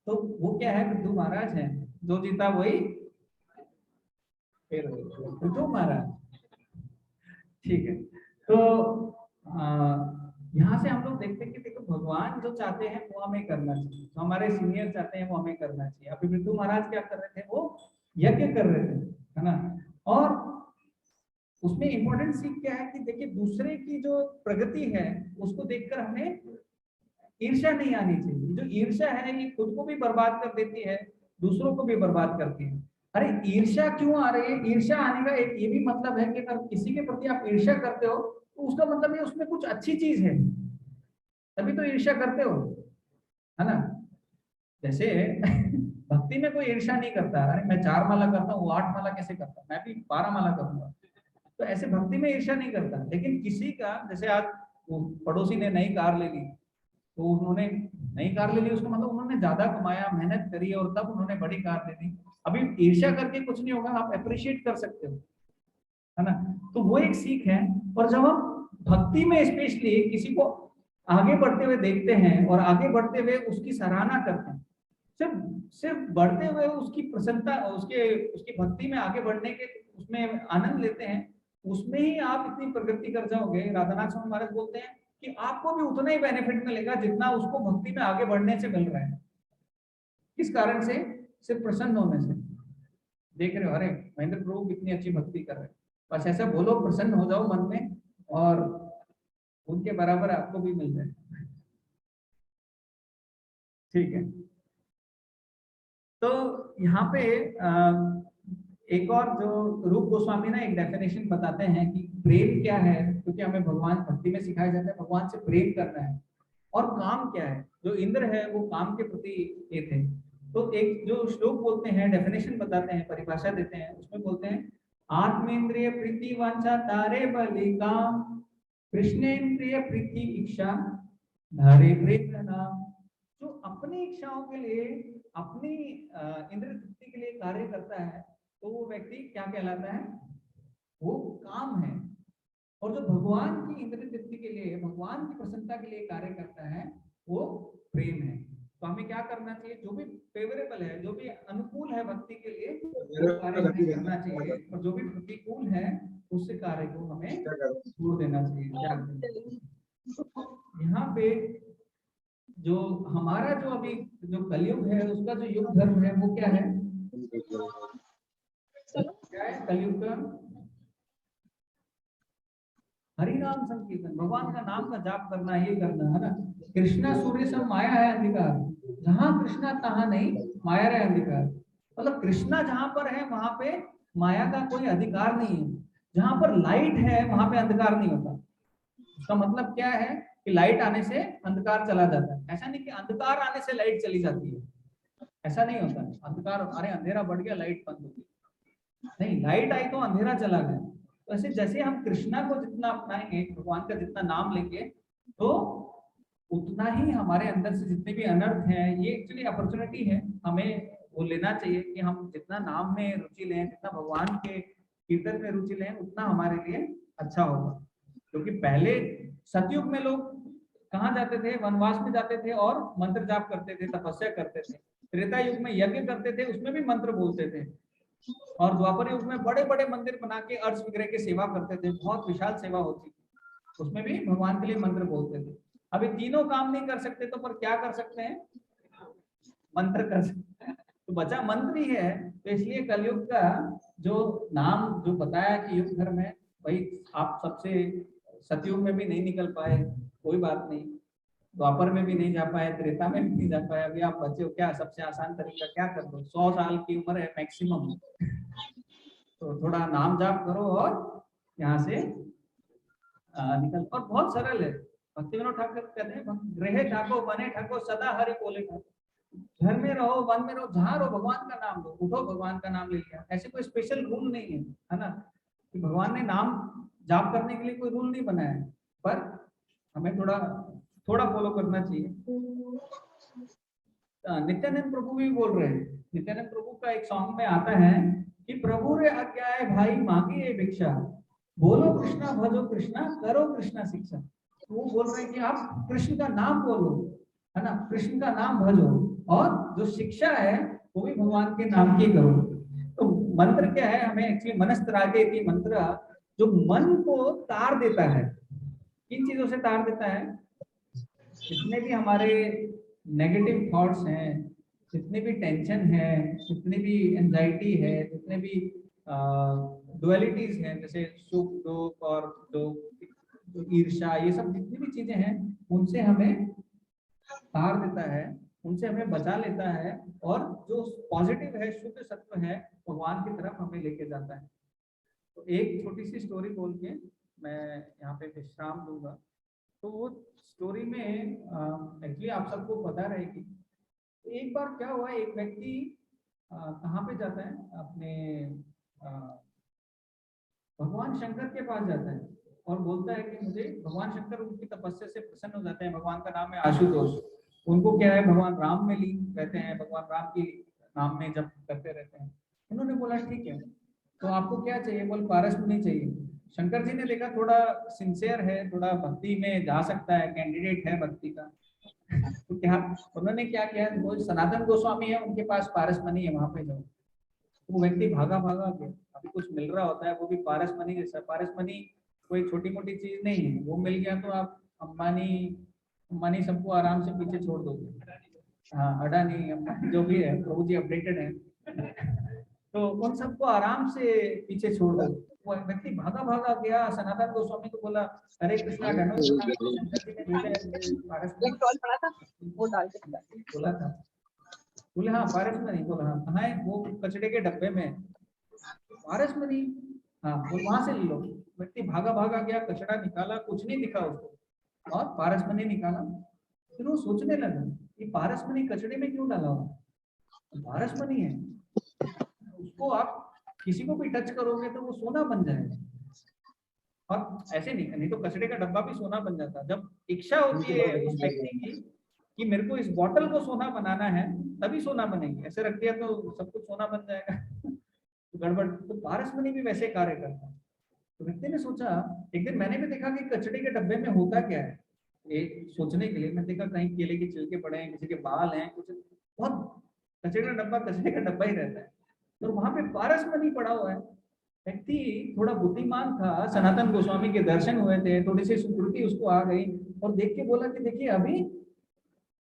तो वो क्या है, पृथु महाराज है, जो जीता वही फिर पृथु महाराज, ठीक है। तो यहाँ से हम लोग देखते हैं कि देखो भगवान जो चाहते हैं वो हमें करना चाहिए, जो हमारे सीनियर चाहते हैं वो हमें करना चाहिए। अभी पृथु महाराज क्या कर रहे थे, वो यज्ञ कर रहे थे, है ना? और उसमें इंपॉर्टेंट सीख क्या है कि देखिए दूसरे की जो प्रगति है उसको देखकर हमें ईर्ष्या नहीं आनी चाहिए। जो ईर्ष्या है ये खुद को भी बर्बाद कर देती है, दूसरों को भी बर्बाद करती है। अरे ईर्ष्या क्यों आ रही है? ईर्ष्या आने का एक ये भी मतलब है कि अगर किसी के प्रति आप ईर्ष्या करते हो तो उसका मतलब ये उसमें कुछ अच्छी चीज है, तभी तो ईर्ष्या करते हो, है ना? जैसे भक्ति में कोई ईर्ष्या नहीं करता, अरे मैं 4 माला करता हूँ, वो 8 माला कैसे करता, मैं भी 12 माला करूंगा। तो ऐसे भक्ति में ईर्ष्या नहीं करता। लेकिन किसी का, जैसे आज वो पड़ोसी ने नई कार ले ली, तो उन्होंने नई कार ले ली, उसका मतलब उन्होंने ज्यादा कमाया, मेहनत करी और तब उन्होंने बड़ी कार ले ली। अभी ईर्ष्या करके कुछ नहीं होगा, आप अप्रिशिएट कर सकते हो, है ना? तो वो एक सीख है। और जब हम भक्ति में स्पेशली किसी को आगे बढ़ते हुए देखते हैं और आगे बढ़ते हुए उसकी सराहना करते हैं, सिर्फ सिर्फ बढ़ते हुए उसकी प्रसन्नता, उसके उसकी भक्ति में आगे बढ़ने के उसमें आनंद लेते हैं, उसमें ही आप इतनी प्रगति कर जाओगे। राधानाथ स्वामी महाराज बोलते हैं कि आपको भी उतना ही बेनिफिट मिलेगा जितना उसको भक्ति में आगे बढ़ने से मिल रहा है। किस कारण से? सिर्फ प्रसन्न होने से। देख रहे हो, अरे महेंद्र प्रभु कितनी अच्छी भक्ति कर रहे हैं, बस ऐसा बोलो, प्रसन्न हो जाओ मन में, और उनके बराबर आपको भी मिल जाए, ठीक है। तो यहाँ पे एक और जो रूप गोस्वामी ना एक डेफिनेशन बताते हैं कि प्रेम क्या है, क्योंकि हमें भगवान भक्ति में सिखाया जाता है भगवान से प्रेम करना है। और काम क्या है, जो इंद्र है वो काम के प्रति ये थे। तो एक जो श्लोक बोलते हैं, डेफिनेशन बताते हैं, परिभाषा देते हैं, उसमें बोलते हैं आत्मेन्द्रिय प्रीति वांछा तारे बलि काम, कृष्णेन्द्रिय प्रीति इच्छा धारे प्रेम नाम। जो अपनी इच्छाओं के लिए, अपनी इंद्र तृप्ति के लिए कार्य करता है तो वो व्यक्ति क्या कहलाता है? वो काम है। और जो भगवान की इंद्र तृप्ति के लिए, भगवान की प्रसन्नता के लिए कार्य करता है वो प्रेम है। तो हमें क्या करना चाहिए? जो भी फेवरेबल है, जो भी अनुकूल है भक्ति के लिए वो कार्य हमें करना चाहिए, और जो भी प्रतिकूल है उस कार्य को हमें छोड़ देना चाहिए। यहाँ पे जो हमारा जो अभी जो कलयुग है उसका जो युग धर्म है वो क्या है? क्या है कलयुग का? हरि नाम संकीर्तन, भगवान का नाम का जाप करना, ये करना है ना। कृष्णा सूर्य सब माया है अंधकार, जहां कृष्णा तहां नहीं माया है अंधकार। मतलब कृष्णा जहां पर है वहां पे माया का कोई अधिकार नहीं है। जहां पर लाइट है वहां पे अंधकार नहीं होता। उसका मतलब क्या है कि लाइट आने से अंधकार चला जाता है। ऐसा नहीं कि अंधकार आने से लाइट चली जाती है, ऐसा नहीं होता। अंधकार, अरे अंधेरा बढ़ गया लाइट बंद हो गई, नहीं, लाइट आई तो अंधेरा चला गया। तो ऐसे जैसे हम कृष्णा को जितना अपनाएंगे, भगवान का जितना नाम लेंगे, तो उतना ही हमारे अंदर से जितने भी अनर्थ हैं, ये एक्चुअली अपॉर्चुनिटी है, हमें वो लेना चाहिए कि हम जितना नाम में रुचि लें, जितना भगवान के कीर्तन में रुचि लें, उतना हमारे लिए अच्छा होगा। क्योंकि पहले सतयुग में लोग कहाँ जाते थे? वनवास में जाते थे और मंत्र जाप करते थे, तपस्या करते थे। त्रेता युग में यज्ञ करते थे, उसमें भी मंत्र बोलते थे। और द्वापर युग में बड़े बड़े मंदिर बना के अर्च विग्रह की सेवा करते थे, बहुत विशाल सेवा होती थी, उसमें भी भगवान के लिए मंत्र बोलते थे। अभी तीनों काम नहीं कर सकते तो पर क्या कर सकते हैं? मंत्र कर सकते हैं। तो बचा मंत्र ही है। तो इसलिए कलयुग का जो नाम जो बताया कि युग धर्म है, भाई आप सबसे सतयुग में भी नहीं निकल पाए, कोई बात नहीं, द्वापर में भी नहीं जा पाए, त्रेता में भी नहीं जा पाए, अभी आप बचे हो, क्या सबसे आसान तरीका क्या कर दो? 100 साल की उम्र है मैक्सिमम, तो थोड़ा नाम जाप करो और यहाँ से निकल। और बहुत सरल है। भक्ति विनोद ठाकुर कहते हैं, गृह ठाको बने ठाको सदा हरि बोले ठाको। घर में रहो, वन में रहो, जहाँ रहो भगवान का नाम लो, उठो भगवान का नाम ले लिया। ऐसे कोई स्पेशल रूल नहीं है ना, कि भगवान ने नाम जाप करने के लिए कोई रूल नहीं बनाया है, पर हमें थोड़ा थोड़ा फॉलो करना चाहिए। नित्यानंद प्रभु भी बोल रहे हैं, नित्यानंद प्रभु का एक सॉन्ग में आता है कि प्रभु रे आज्ञा है भाई मांगी भिक्षा, बोलो कृष्णा भजो कृष्णा करो कृष्णा शिक्षा। तो वो बोल रहे हैं कि आप कृष्ण का नाम बोलो, है ना, कृष्ण का नाम भजो, और जो शिक्षा है वो भी भगवान के नाम की करो। तो मंत्र क्या है? हमें एक्चुअली मनस्त्रागे की मंत्र जो मन को तार देता है। किन चीजों से तार देता है? जितने भी हमारे नेगेटिव थॉट्स हैं, जितने भी टेंशन है, जितनी भी एंजाइटी है, जितने भी डुअलिटीज हैं, जैसे सुख दुख और जो ईर्ष्या, ये सब जितनी भी चीजें हैं, उनसे हमें तार देता है, उनसे हमें बचा लेता है, और जो पॉजिटिव है, शुद्ध सत्व है, भगवान की तरफ हमें लेके जाता है। तो एक छोटी सी स्टोरी बोल के मैं यहाँ पे विश्राम दूंगा। तो वो स्टोरी में एक्चुअली आप सबको पता रहेगी। तो एक बार क्या हुआ, एक व्यक्ति कहाँ पे जाता है? अपने भगवान शंकर के पास जाता है और बोलता है कि मुझे, भगवान शंकर उनकी तपस्या से प्रसन्न हो जाते हैं। भगवान का नाम है आशुतोष। उनको क्या है, भगवान राम में लीन रहते हैं, भगवान राम की नाम में जप करते रहते हैं। उन्होंने बोला ठीक है, तो आपको क्या चाहिए? बोल पारस में नहीं चाहिए। शंकर जी ने देखा थोड़ा सिंसियर है, थोड़ा भक्ति में जा सकता है, कैंडिडेट है भक्ति का। तो क्या उन्होंने क्या किया, वो सनातन गोस्वामी है, उनके पास पारस मनी है, वहां पे जाओ। वो व्यक्ति भागा भागा गया। अभी कुछ मिल रहा होता है, वो भी पारस मनी जैसा। पारस मनी कोई छोटी मोटी चीज नहीं है, वो मिल गया तो आप अंबानी अंबानी सबको आराम से पीछे छोड़ दोगे। हाँ, अडानी अंबानी जो भी है, प्रभु जी अपडेटेड है, तो उन सबको आराम से पीछे छोड़ दो। वो व्यक्ति भागा भागा गया, सनातन गोस्वामी को बोला, हरे कृष्णा धनो शंकर जी ने भेजा पारस बोला था। बोले हाँ पारस में नहीं। बोला हाँ कहाँ है? वो कचड़े के डब्बे में। पारस में नहीं? हाँ, वो वहां से ले लो। व्यक्ति भागा भागा गया, कचड़ा निकाला, कुछ नहीं दिखा उसको, और पारस में नहीं निकाला। फिर वो सोचने लगा कि पारस में नहीं कचड़े में क्यों डाला हुआ? पारस में नहीं है, उसको आप किसी को भी टच करोगे तो वो सोना बन जाएगा। और ऐसे नहीं तो कचड़े का डब्बा भी सोना बन जाता। जब इच्छा होती है उस व्यक्ति की कि मेरे को इस बॉटल को सोना बनाना है, तभी सोना बनेगी। ऐसे रख दिया तो सब कुछ सोना बन जाएगा, तो गड़बड़। तो पारस मनी भी वैसे कार्य करता है। तो व्यक्ति ने सोचा, एक दिन मैंने भी देखा कि कचड़े के डब्बे में होता क्या है, एक सोचने के लिए मैं देखा कहीं केले के छिलके पड़े हैं, किसी के बाल हैं, कुछ बहुत कचड़े का डब्बा ही रहता है। तो वहां पे पारस मनी पड़ा हुआ है। व्यक्ति थोड़ा बुद्धिमान था, सनातन गोस्वामी के दर्शन हुए थे, थोड़ी सी सुकृति उसको आ गई, और देख के बोला कि देखिए अभी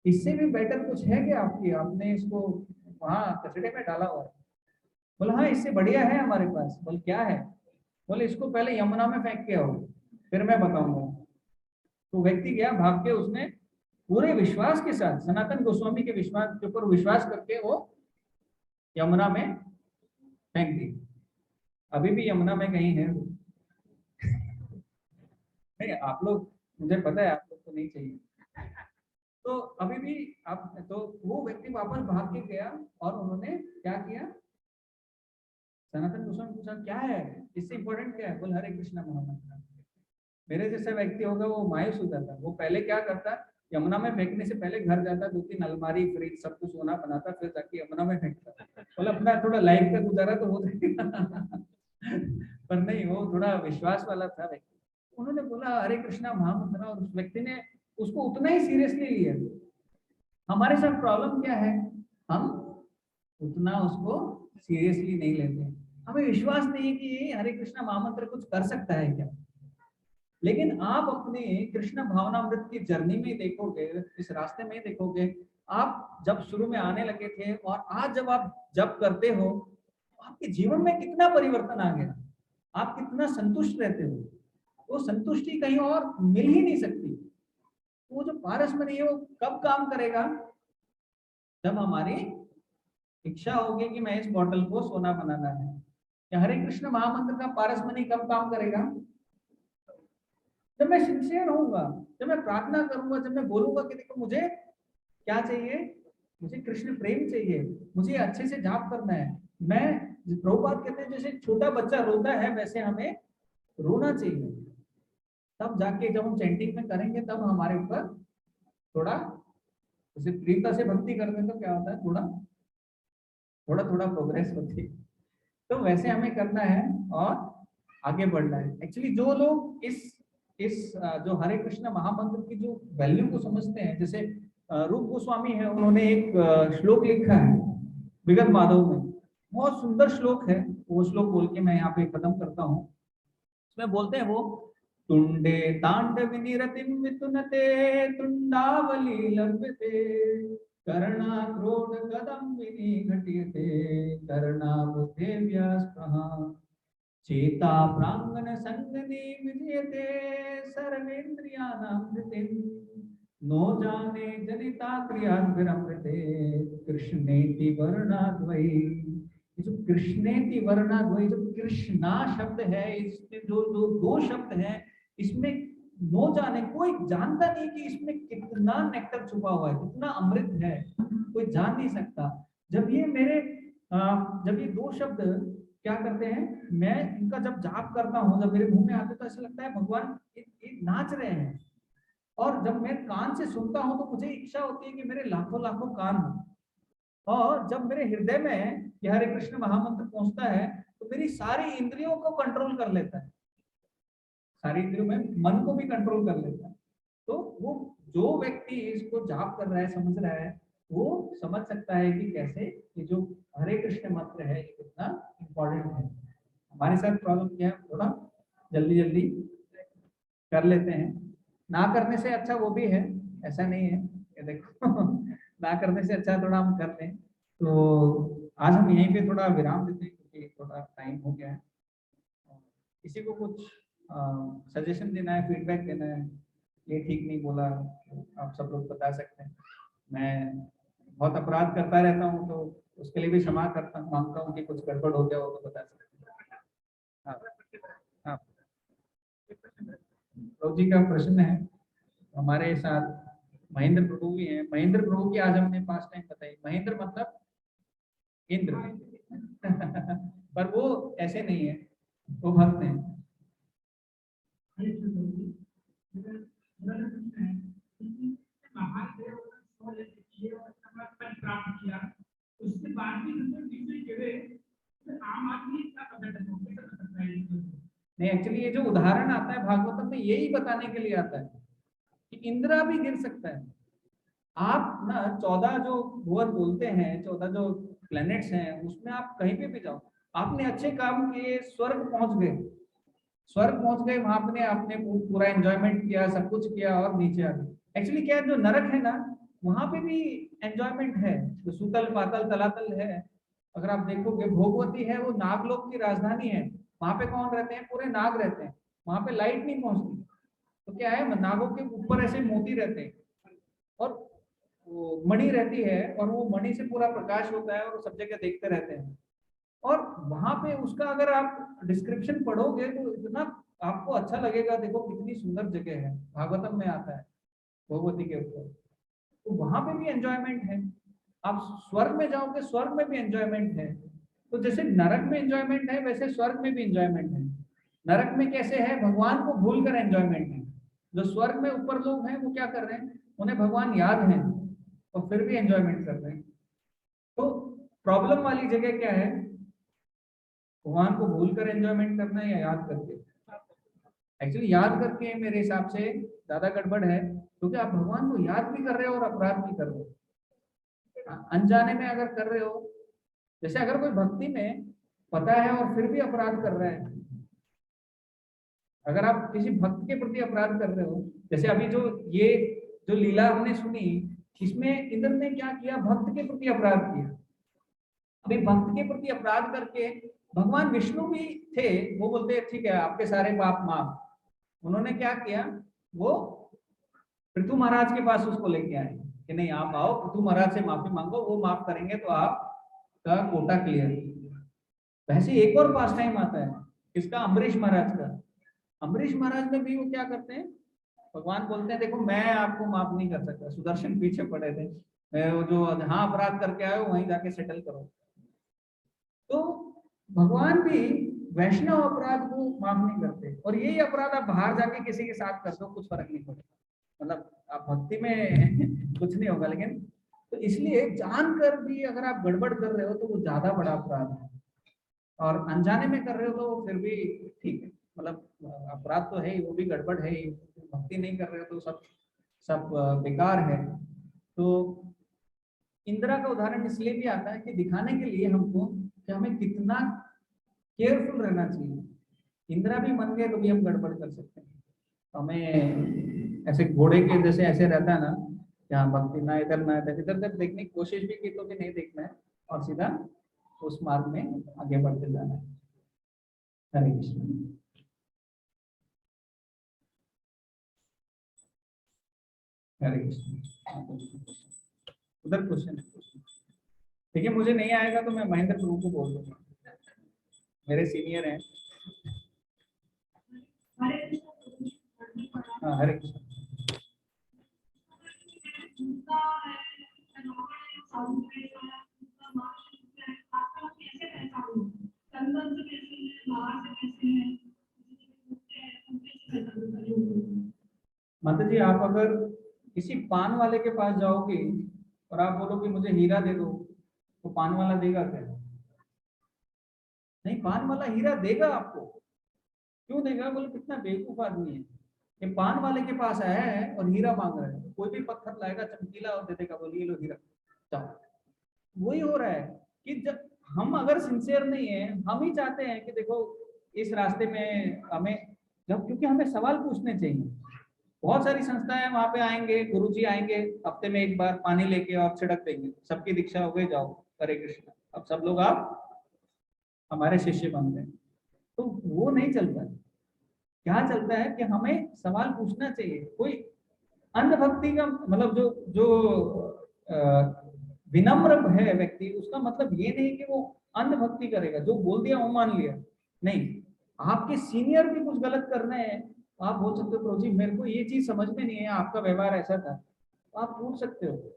इससे भी बेटर कुछ है कि आपकी आपने इसको वहाँ कचड़े में डाला हुआ है? बोला हाँ इससे बढ़िया है हमारे पास। बोल क्या है? बोले इसको पहले यमुना में फेंक के आओ फिर मैं बताऊंगा। तो व्यक्ति गया भाग के, उसने पूरे विश्वास के साथ सनातन गोस्वामी के विश्वास के ऊपर विश्वास करके वो यमुना में फेंक दी। अभी भी यमुना में कहीं है वो। नहीं आप लोग, मुझे पता है आप लोग को नहीं चाहिए, तो अभी भी आप, तो वो व्यक्ति वापस भाग के गया और उन्होंने क्या किया, सनातन गोस्वामी पूछा क्या है इससे इम्पोर्टेंट क्या है? बोल हरे कृष्णा महामंत्र। मेरे जैसा व्यक्ति होगा वो मायूस हो जाता, वो पहले क्या करता, यमुना में फेंकने से पहले घर जाता, 2-3 अलमारी फ्रिज सब कुछ सोना बनाता, फिर जाके यमुना में फेंकता। बोला अपना थोड़ा लाइफ का गुजारा तो हो जाएगा। पर नहीं, वो थोड़ा विश्वास वाला था व्यक्ति। उन्होंने बोला हरे कृष्णा महामंत्र और उस व्यक्ति ने उसको उतना ही सीरियसली लिया। हमारे साथ प्रॉब्लम क्या है, हम उतना उसको सीरियसली नहीं लेते। हमें विश्वास नहीं है कि ये हरे कृष्णा महामंत्र कुछ कर सकता है क्या। लेकिन आप अपने कृष्ण भावनामृत की जर्नी में देखोगे, इस रास्ते में देखोगे, आप जब शुरू में आने लगे थे और आज जब आप जब करते हो, आपके जीवन में कितना परिवर्तन आ गया, आप कितना संतुष्ट रहते हो। वो संतुष्टि कहीं और मिल ही नहीं सकती। वो जो पारसमणि है वो कब काम करेगा, जब हमारी इच्छा होगी कि मैं इस बॉटल को सोना बनाना है। या हरे कृष्ण महामंत्र का पारसमणि कब काम करेगा, जब मैं सिंसियर होऊंगा, जब मैं प्रार्थना करूंगा, जब मैं बोलूंगा कि देखो मुझे क्या चाहिए, मुझे कृष्ण प्रेम चाहिए, मुझे अच्छे से जाप करना है। मैं, प्रभुपाद कहते हैं जैसे छोटा बच्चा रोता है वैसे हमें रोना चाहिए। तब जाके जब हम चैंटिंग में करेंगे तब हमारे ऊपर थोड़ा, जैसे प्रियता से भक्ति करते हैं तो क्या होता है, थोड़ा थोड़ा थोड़ा प्रोग्रेस होती है। तो वैसे हमें करना है और आगे बढ़ना है। एक्चुअली जो लोग इस जो हरे कृष्ण महामंत्र की जो वैल्यू को समझते हैं, जैसे रूप गोस्वामी है, उन्होंने एक श्लोक लिखा है विगत माधव में, बहुत सुंदर श्लोक है। वो श्लोक बोल के मैं यहाँ पे खत्म करता हूँ। इसमें बोलते हैं वो, तुंडे तांडव निरतिम वितुनते तुंडावली लभ्यते कर्णा क्रोध कदम्बिनी घटियते कर्णा बुद्धे व्यास्पहा चेता प्रांगण संगनी विजयते सर्वेन्द्रियाणां धृतिं नो जाने जनिता क्रियाद्भिरमृते कृष्णेति वर्णाद्वै। जो कृष्णेति वर्णाद्वै, जो कृष्णा शब्द है, इसमें जो जो दो शब्द हैं, इसमें नो जाने, कोई जानता नहीं कि इसमें कितना नेक्टर छुपा हुआ है, कितना अमृत है, कोई जान नहीं सकता। जब ये मेरे जब ये दो शब्द क्या करते हैं, मैं इनका जब जाप करता हूँ, जब मेरे मुंह में आते तो ऐसा लगता है भगवान ये नाच रहे हैं। और जब मैं कान से सुनता हूँ तो मुझे इच्छा होती है कि मेरे लाखों लाखों कान हो। और जब मेरे हृदय में यह हरे कृष्ण महामंत्र पहुंचता है तो मेरी सारी इंद्रियों को कंट्रोल कर लेता है, सारी इंद्रियों में मन को भी कंट्रोल कर लेता है। तो वो जो व्यक्ति इसको जाप कर रहा है, समझ रहा है, वो समझ सकता है कि कैसे ये जो हरे कृष्ण मंत्र है ये कितना इम्पोर्टेंट है। हमारे साथ प्रॉब्लम क्या है, थोड़ा जल्दी जल्दी कर लेते हैं। ना करने से अच्छा वो भी है, ऐसा नहीं है ये देखो। ना करने से अच्छा थोड़ा हम कर लें। तो आज हम यहीं पे थोड़ा विराम देते हैं क्योंकि थोड़ा टाइम हो गया है। किसी को कुछ सजेशन देना है, फीडबैक देना है, ये ठीक नहीं बोला, आप सब लोग बता सकते हैं। मैं बहुत अपराध करता रहता हूँ तो उसके लिए भी क्षमा करता मांगता हूँ कि कुछ गड़बड़ हो गया हो तो बता सकते हैं। हाँ हाँ, प्रभु जी का प्रश्न है। हमारे साथ महेंद्र प्रभु भी हैं। महेंद्र प्रभु की आज हमने 5 टाइम बताई। महेंद्र मतलब इंद्र। पर वो ऐसे नहीं है, वो भक्त हैं। उसके बाद भी आम आदमी नहीं, एक्चुअली ये जो उदाहरण आता है भागवतम में यही बताने के लिए आता है कि इंद्रा भी गिर सकता है। आप ना 14 जो भुवन बोलते हैं, 14 जो प्लैनेट्स हैं, उसमें आप कहीं पे भी जाओ, आपने अच्छे काम किए, स्वर्ग पहुंच गए, स्वर्ग पहुंच गए, वहां पे आपने पूरा एंजॉयमेंट किया, सब कुछ किया और नीचे आ गए। एक्चुअली क्या है, जो नरक है ना, वहां पे भी एंजॉयमेंट है। जो सुतल पातल तलातल है, अगर आप देखोगे भोगवती है वो नागलोक की राजधानी है। वहां पे कौन रहते हैं? पूरे नाग रहते हैं। वहां पे लाइट नहीं पहुंचती, तो क्या है, नागों के ऊपर ऐसे मोती रहते हैं और वो मणि रहती है, और वो मणि से पूरा प्रकाश होता है और सब जगह देखते रहते हैं। और वहां पे उसका अगर आप डिस्क्रिप्शन पढ़ोगे तो इतना आपको अच्छा लगेगा। देखो कितनी सुंदर जगह है, भागवतम में आता है भगवती के ऊपर। तो वहां पे भी एंजॉयमेंट है। आप स्वर्ग में जाओगे, स्वर्ग में भी एंजॉयमेंट है। तो जैसे नरक में एंजॉयमेंट है, वैसे स्वर्ग में भी एंजॉयमेंट है। नरक में कैसे है? भगवान को भूल कर एंजॉयमेंट है। जो स्वर्ग में ऊपर लोग हैं वो क्या कर रहे हैं? उन्हें भगवान याद है और फिर भी एंजॉयमेंट कर रहे हैं। तो प्रॉब्लम वाली जगह क्या है? भगवान को भूल कर एंजॉयमेंट करना है या याद करके? एक्चुअली याद करके मेरे हिसाब से ज्यादा गड़बड़ है, क्योंकि आप भगवान को याद भी कर रहे हो और अपराध भी कर रहे हो। अनजाने में अगर कर रहे हो, जैसे अगर कोई भक्ति में पता है और फिर भी अपराध कर रहा है, अगर आप किसी भक्त के प्रति अपराध कर रहे हो, जैसे अभी जो ये जो लीला हमने सुनी, इसमें इंद्र ने क्या किया? भक्त के प्रति अपराध किया। अभी भक्त के प्रति अपराध करके भगवान विष्णु भी थे, वो बोलते ठीक है आपके सारे पाप माफ। उन्होंने क्या किया? वो पृथु महाराज के पास उसको लेके आए कि नहीं आप आओ, पृथु महाराज से माफी मांगो, वो माफ करेंगे तो आपका कोटा क्लियर। वैसे एक और पास टाइम आता है, किसका? अम्बरीश महाराज का। अम्बरीश महाराज में भी वो क्या करते हैं? भगवान बोलते हैं देखो मैं आपको माफ नहीं कर सकता, सुदर्शन पीछे पड़े थे, वो जो जहां अपराध करके आए हो वहीं जाके सेटल करो। तो भगवान भी वैष्णव अपराध को माफ नहीं करते, और यही अपराध आप बाहर जाके किसी के साथ कर दो कुछ फर्क नहीं पड़ेगा, मतलब आप भक्ति में कुछ नहीं होगा। लेकिन तो इसलिए जानकर भी अगर आप गड़बड़ कर रहे हो तो वो ज्यादा बड़ा अपराध है, और अनजाने में कर रहे हो तो फिर भी ठीक है, मतलब अपराध तो है ही, वो भी गड़बड़ है ही। भक्ति नहीं कर रहे हो तो सब सब बेकार है। तो इंदिरा का उदाहरण इसलिए भी आता है कि दिखाने के लिए हमको कि हमें कितना केयरफुल रहना चाहिए। इंदिरा भी मन गए तो भी हम गड़बड़ कर सकते हैं। तो हमें ऐसे घोड़े के जैसे ऐसे रहता है ना, यहाँ भक्ति ना इधर ना इधर, इधर उधर देखने की कोशिश भी की तो भी नहीं देखना है, और सीधा उस मार्ग में आगे बढ़ते जाना है। हरे कृष्ण। हरे कृष्ण। उधर क्वेश्चन देखिए, मुझे नहीं आएगा तो मैं महेंद्र प्रभु को बोल दूंगा, मेरे सीनियर हैं। हाँ हरे कृष्ण। माता जी आप अगर किसी पान वाले के पास जाओगे और आप बोलोगे मुझे हीरा दे दो, तो पान वाला देगा क्या? नहीं, पान वाला हीरा देगा आपको। क्यों देगा? बोले कितना बेवकूफ आदमी है, ये पान वाले के पास आया है और हीरा मांग रहा है। कोई भी पत्थर लाएगा चमकीला और दे देगा, बोलिए लो हीरा, जाओ। वही हो रहा है कि जब हम अगर सिंसियर नहीं है, हम ही चाहते हैं कि देखो इस रास्ते में हमें, जब क्योंकि हमें सवाल पूछने चाहिए। बहुत सारी संस्थाएं वहां पे आएंगे, गुरुजी आएंगे हफ्ते में एक बार पानी लेके और छिड़क देंगे, सबकी दीक्षा हो गई, जाओ हरे कृष्ण, अब सब लोग आप हमारे शिष्य बन गए। तो वो नहीं चलता है। क्या चलता है कि हमें सवाल पूछना चाहिए। कोई अंधभक्ति का मतलब जो जो विनम्र है व्यक्ति, उसका मतलब ये नहीं कि वो अंधभक्ति करेगा, जो बोल दिया वो मान लिया। नहीं, आपके सीनियर भी कुछ गलत कर रहे हैं, आप बोल सकते हो प्रभु जी मेरे को ये चीज समझ में नहीं है, आपका व्यवहार ऐसा था, तो आप पूछ सकते हो।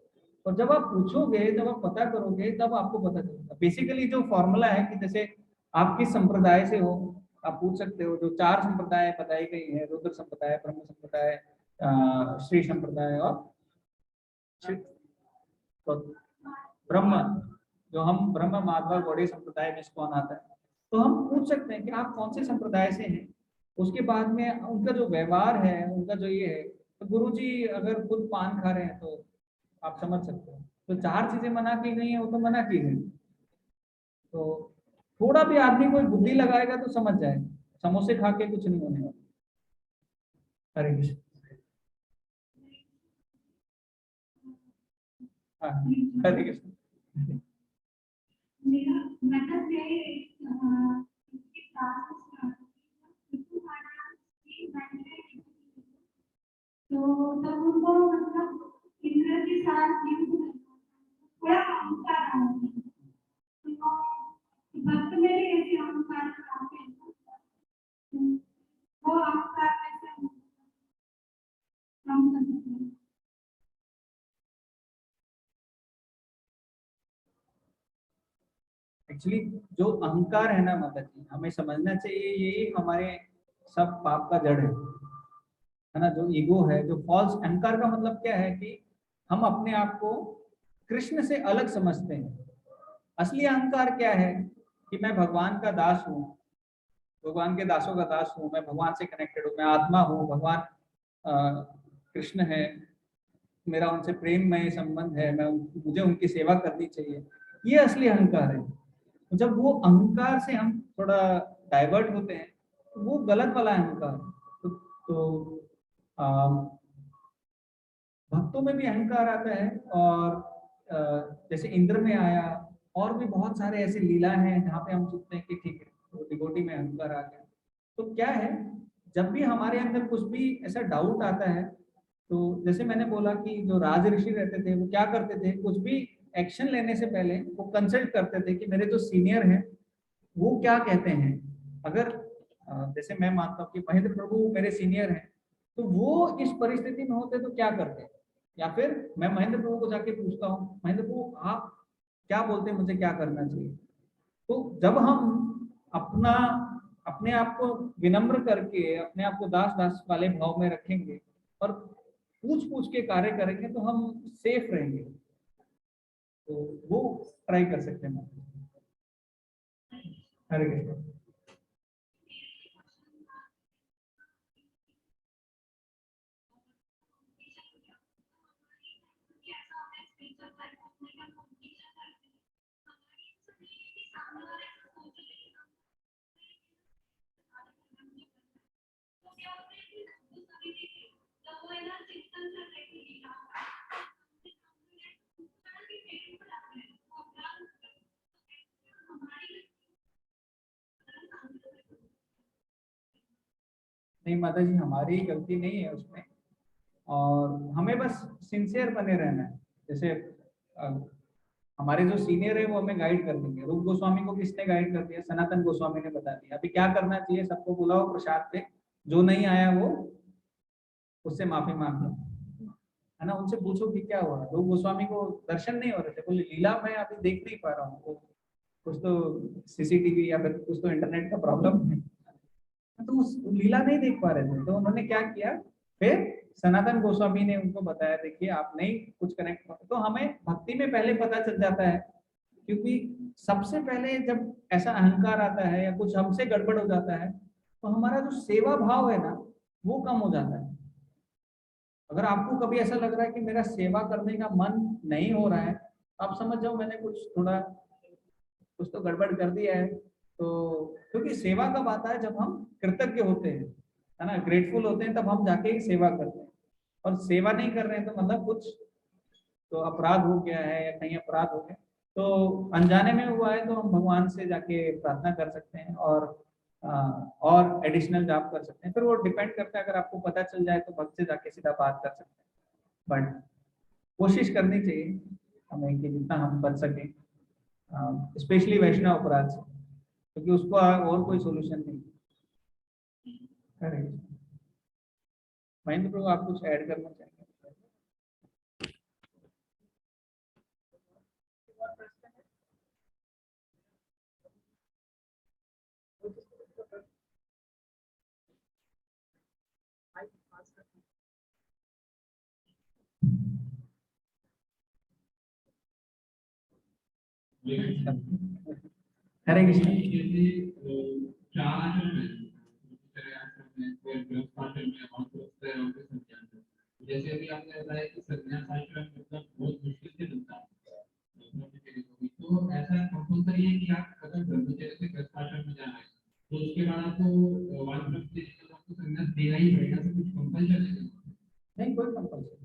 और जब आप पूछोगे, जब आप पता करोगे, तब आपको पता चलेगा। बेसिकली जो फॉर्मूला है कि जैसे आप किस संप्रदाय से हो, आप पूछ सकते हो। जो 4 संप्रदाय बताई गई है, रुद्र संप्रदाय, ब्रह्म संप्रदाय, श्री संप्रदाय और तो ब्रह्म, जो हम ब्रह्म माधव गौड़ी संप्रदाय में कौन आता है, तो हम पूछ सकते हैं कि आप कौन से संप्रदाय से हैं। उसके बाद में उनका जो व्यवहार है, उनका जो ये है, तो गुरुजी अगर खुद पान खा रहे हैं तो आप समझ सकते हो। तो 4 चीजें मना की गई है, वो तो मना की गई। तो थोड़ा भी आदमी कोई बुद्धि लगाएगा तो समझ जाए, समोसे खा के कुछ नहीं होने वाला। हरे कृष्ण। हाँ, हरे कृष्ण। मेरा मतलब है तो तब उनको मतलब इंद्र के साथ थोड़ा अहंकार आ तो भक्त में भी ऐसे अहंकार आते हैं, वो अहंकार कैसे कम कर सकते हैं? एक्चुअली जो अहंकार है ना माता जी, हमें समझना चाहिए यही हमारे सब पाप का जड़ है ना। जो ईगो है, जो फॉल्स अहंकार का मतलब क्या है कि हम अपने आप को कृष्ण से अलग समझते हैं। असली अहंकार क्या है कि मैं भगवान का दास हूँ, भगवान के दासों का दास हूँ, मैं भगवान से कनेक्टेड हूँ, मैं आत्मा हूँ, भगवान कृष्ण है, मेरा उनसे प्रेममय संबंध है, मैं मुझे उनकी सेवा करनी चाहिए। ये असली अहंकार है। तो जब वो अहंकार से हम थोड़ा डाइवर्ट होते हैं तो वो गलत वाला अहंकार है। तो भक्तों में भी अहंकार आता है, और जैसे इंद्र में आया, और भी बहुत सारे ऐसे लीला हैं जहाँ पे हम सोचते हैं कि ठीक है, तो डिवोटी में अहंकार आ गया। तो क्या है, जब भी हमारे अंदर कुछ भी ऐसा डाउट आता है, तो जैसे मैंने बोला कि जो राज ऋषि रहते थे वो क्या करते थे, कुछ भी एक्शन लेने से पहले वो कंसल्ट करते थे कि मेरे जो सीनियर हैं वो क्या कहते हैं। अगर जैसे मैं मानता हूँ कि महेंद्र प्रभु मेरे सीनियर हैं, तो वो इस परिस्थिति में होते तो क्या करते, या फिर मैं महेंद्र प्रभु को जाके पूछता हूँ, महेंद्र प्रभु आप क्या बोलते हैं मुझे क्या करना चाहिए। तो जब हम अपना अपने आप को विनम्र करके अपने आप को दास दास वाले भाव में रखेंगे और पूछ पूछ के कार्य करेंगे तो हम सेफ रहेंगे। तो वो ट्राई कर सकते हैं। हरे कृष्ण। नहीं माता जी, हमारी गलती नहीं है उसमें, और हमें बस सिंसियर बने रहना है। जैसे अ, हमारे जो सीनियर है वो हमें गाइड कर देंगे। रूप गोस्वामी को किसने गाइड कर दिया, सनातन गोस्वामी ने बता दिया। अभी क्या करना चाहिए, सबको बुलाओ प्रसाद पे, जो नहीं आया वो उससे माफी मांग लो, है ना। उनसे पूछो कि क्या हुआ। रूप गोस्वामी को दर्शन नहीं हो रहे थे, बोले लीला मैं अभी देख नहीं पा रहा हूँ, कुछ तो सीसीटीवी या फिर कुछ तो इंटरनेट का प्रॉब्लम है, तो उस लीला नहीं देख पा रहे थे। तो उन्होंने क्या किया, फिर सनातन गोस्वामी ने उनको बताया देखिए आप नहीं कुछ कनेक्ट कर। तो हमें भक्ति में पहले पता चल जाता है, क्योंकि सबसे पहले जब ऐसा अहंकार आता है या कुछ हमसे गड़बड़ हो जाता है तो हमारा जो सेवा भाव है ना वो कम हो जाता है। अगर आपको कभी ऐसा लग रहा है कि मेरा सेवा करने का मन नहीं हो रहा है, तो आप समझ जाओ मैंने कुछ तो गड़बड़ कर दिया है। तो क्योंकि सेवा कब आता है, जब हम कृतज्ञ होते हैं, है ना, ग्रेटफुल होते हैं, तब हम जाके ही सेवा करते हैं। और सेवा नहीं कर रहे हैं तो मतलब कुछ तो अपराध हो गया है या कहीं अपराध हो गया, तो अनजाने में हुआ है, तो हम भगवान से जाके प्रार्थना कर सकते हैं और और एडिशनल जाप कर सकते हैं। फिर वो डिपेंड करता है, अगर आपको पता चल जाए तो भक्त से जाके सीधा बात कर सकते हैं। बट कोशिश करनी चाहिए हमें कि जितना हम कर सकें, स्पेशली वैष्णव अपराध से, क्योंकि उसको और कोई सोल्यूशन नहीं। करेक्ट। महेंद्र प्रभु आप कुछ ऐड करना चाहेंगे? हरे कृष्ण। जैसे अभी आपने बताया कि संन्यास आश्रम मतलब बहुत मुश्किल से मिलता है, तो ऐसा कंपलसरी है कि आप अगर ब्रह्मचर्य से गृहस्थ आश्रम में जाना है तो उसके बाद आपको वानप्रस्थ आपको संन्यास देना ही पड़ेगा, तो कुछ कंपलसरी है? नहीं, कोई कंपल्सन,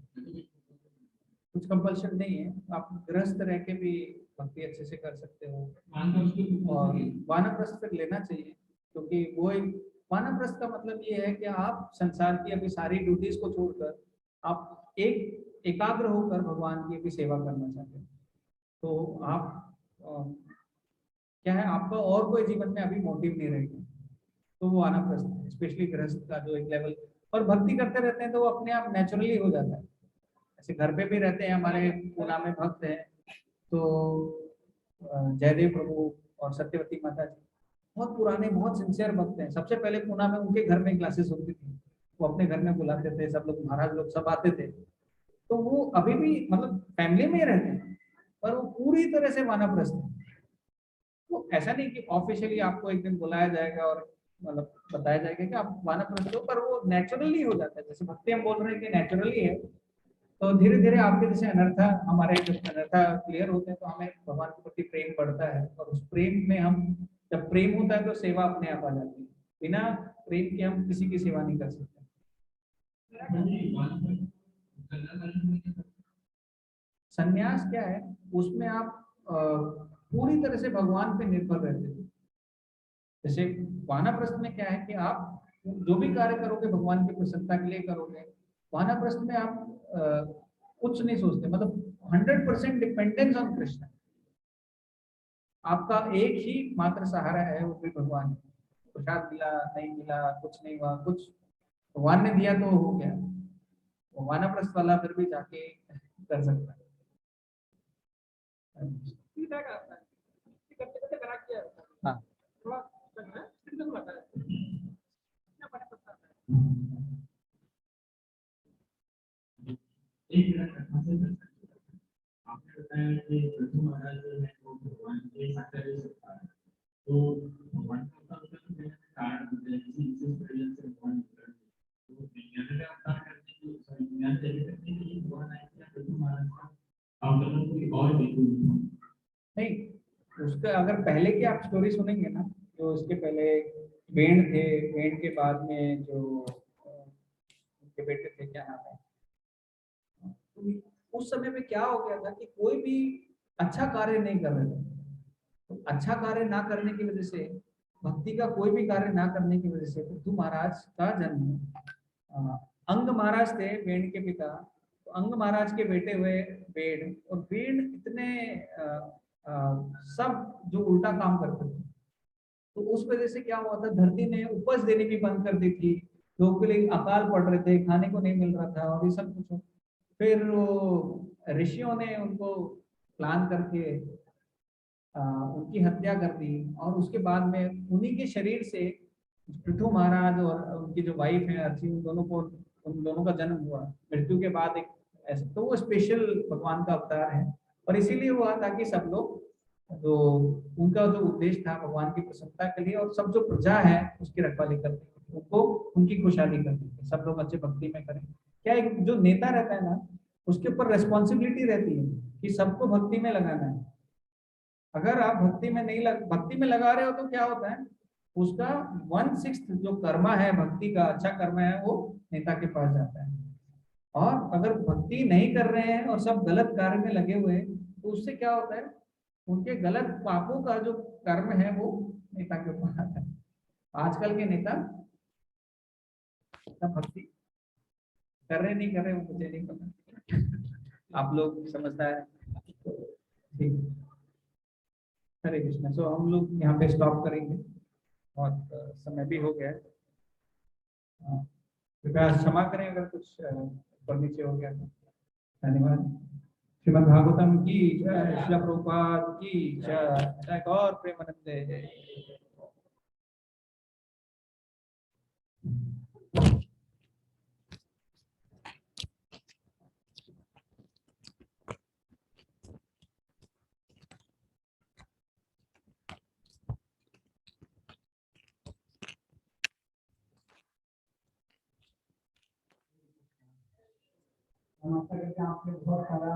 कुछ कंपल्शन नहीं है, आप गृहस्थ रह के भी भक्ति अच्छे से कर सकते हो। वानप्रस्थ और को वानप्रस्थ फिर लेना चाहिए, क्योंकि वो एक वानप्रस्थ का मतलब ये है कि आप संसार की अभी सारी ड्यूटीज को छोड़कर आप एकाग्र होकर भगवान की अभी सेवा करना चाहते हैं। तो आप क्या है, आपका और कोई जीवन में अभी मोटिव नहीं रहेगा, तो वो वानप्रस्थ है, स्पेशली गृहस्थ का जो एक लेवल। और भक्ति करते रहते हैं तो वो अपने आप नेचुरली हो जाता है। ऐसे घर पे भी रहते हैं, हमारे पूना में भक्त हैं, तो जयदेव प्रभु और सत्यवती माता जी बहुत पुराने बहुत सिंसियर भक्त हैं। सबसे पहले पूना में उनके घर में क्लासेस होती थी, वो अपने घर में बुलाते थे, सब लोग महाराज लोग सब आते थे। तो वो अभी भी मतलब फैमिली में ही रहते हैं, पर वो पूरी तरह से वानप्रस्थ है। तो ऐसा नहीं कि ऑफिशियली आपको एक दिन बुलाया जाएगा और मतलब बताया जाएगा कि आप वानप्रस्थ हो, पर वो नेचुरली हो जाता है। जैसे भक्ति हम बोल रहे हैं कि नेचुरली है, तो धीरे धीरे आपके जैसे अनर्था, हमारे जब अनर्था क्लियर होते हैं तो हमें भगवान के प्रति प्रेम बढ़ता है, और उस प्रेम में हम, जब प्रेम होता है तो सेवा अपने आप आ जाती है। बिना प्रेम के हम किसी की सेवा नहीं कर सकते। संन्यास क्या है, उसमें आप पूरी तरह से भगवान पे निर्भर रहते हो। जैसे वानप्रस्थ में क्या है कि आप जो भी कार्य करोगे भगवान की प्रसन्नता के लिए करोगे। वानप्रस्थ में आप कुछ नहीं सोचते, मतलब 100% डिपेंडेंस ऑन कृष्ण। आपका एक ही मात्र सहारा है, वो भी भगवान है। प्रसाद मिला नहीं मिला, कुछ नहीं हुआ, कुछ भगवान ने दिया तो हो गया। वो वानप्रस्थ वाला फिर भी जाके कर सकता है। हाँ, एक मिनट आपने बताया कि पृथ्वी महाराज जो है वो भगवान के साक्षात सत्ता है, तो भगवान का कारण किसी विशेष प्रयोजन से भगवान तो विज्ञान का अवतार करने की विज्ञान जैसे करने के लिए भगवान आए या पृथ्वी महाराज का अवतरण कोई और बिल्कुल नहीं, उसका अगर पहले की आप स्टोरी सुनेंगे ना, जो उसके पहले वेण थे, वेण के बाद में जो उनके बेटे थे, क्या नाम है, उस समय में क्या हो गया था कि कोई भी अच्छा कार्य नहीं कर रहे थे। तो अच्छा कार्य ना करने की वजह से, भक्ति का कोई भी कार्य ना करने की वजह से पृथु महाराज का जन्म, अंग महाराज थे वेण के पिता, तो अंग महाराज के बेटे हुए वेण। और वेण इतने सब जो उल्टा काम करते थे, तो उस वजह से क्या हुआ था, धरती ने उपज देने की बंद कर दी थी, लोगों के लिए अकाल पड़ रहे थे, खाने को नहीं मिल रहा था और ये सब कुछ। फिर वो ऋषियों ने उनको प्लान करके उनकी हत्या कर दी, और उसके बाद में उन्हीं के शरीर से पृथु महाराज और उनकी जो वाइफ है अर्ची, उन दोनों का जन्म हुआ मृत्यु के बाद। एक ऐसे तो वो स्पेशल भगवान का अवतार है, और इसीलिए हुआ ताकि सब लोग, जो उनका जो उद्देश्य था भगवान की प्रसन्नता के लिए, और सब जो प्रजा है उसकी रखवाली करनी, उनको उनकी खुशहाली करनी, सब लोग अच्छे भक्ति में करें। क्या एक जो नेता रहता है ना, उसके ऊपर रेस्पॉन्सिबिलिटी रहती है कि सबको भक्ति में लगाना है। अगर आप भक्ति में लगा रहे हो तो क्या होता है, उसका 1/6 जो कर्मा है भक्ति का, अच्छा कर्मा है, वो नेता के पास जाता है। और अगर भक्ति नहीं कर रहे हैं और सब गलत कार्य में लगे हुए हैं, तो उससे क्या होता है, उनके गलत पापों का जो कर्म है वो नेता के ऊपर आता है। आजकल के नेता सब भक्ति कर रहे नहीं कर रहे, वो मुझे नहीं पता, आप लोग समझदार हैं। ठीक है, हरे कृष्णा। सो हम लोग यहाँ पे स्टॉप करेंगे, और समय भी हो गया है। कृपया क्षमा करें अगर कुछ ऊपर नीचे हो गया तो। धन्यवाद। श्रीमद् भागवतम की जय, श्रील प्रभुपाद की जय, जय गौर प्रेमानंदे जय। आपने बहुत सारा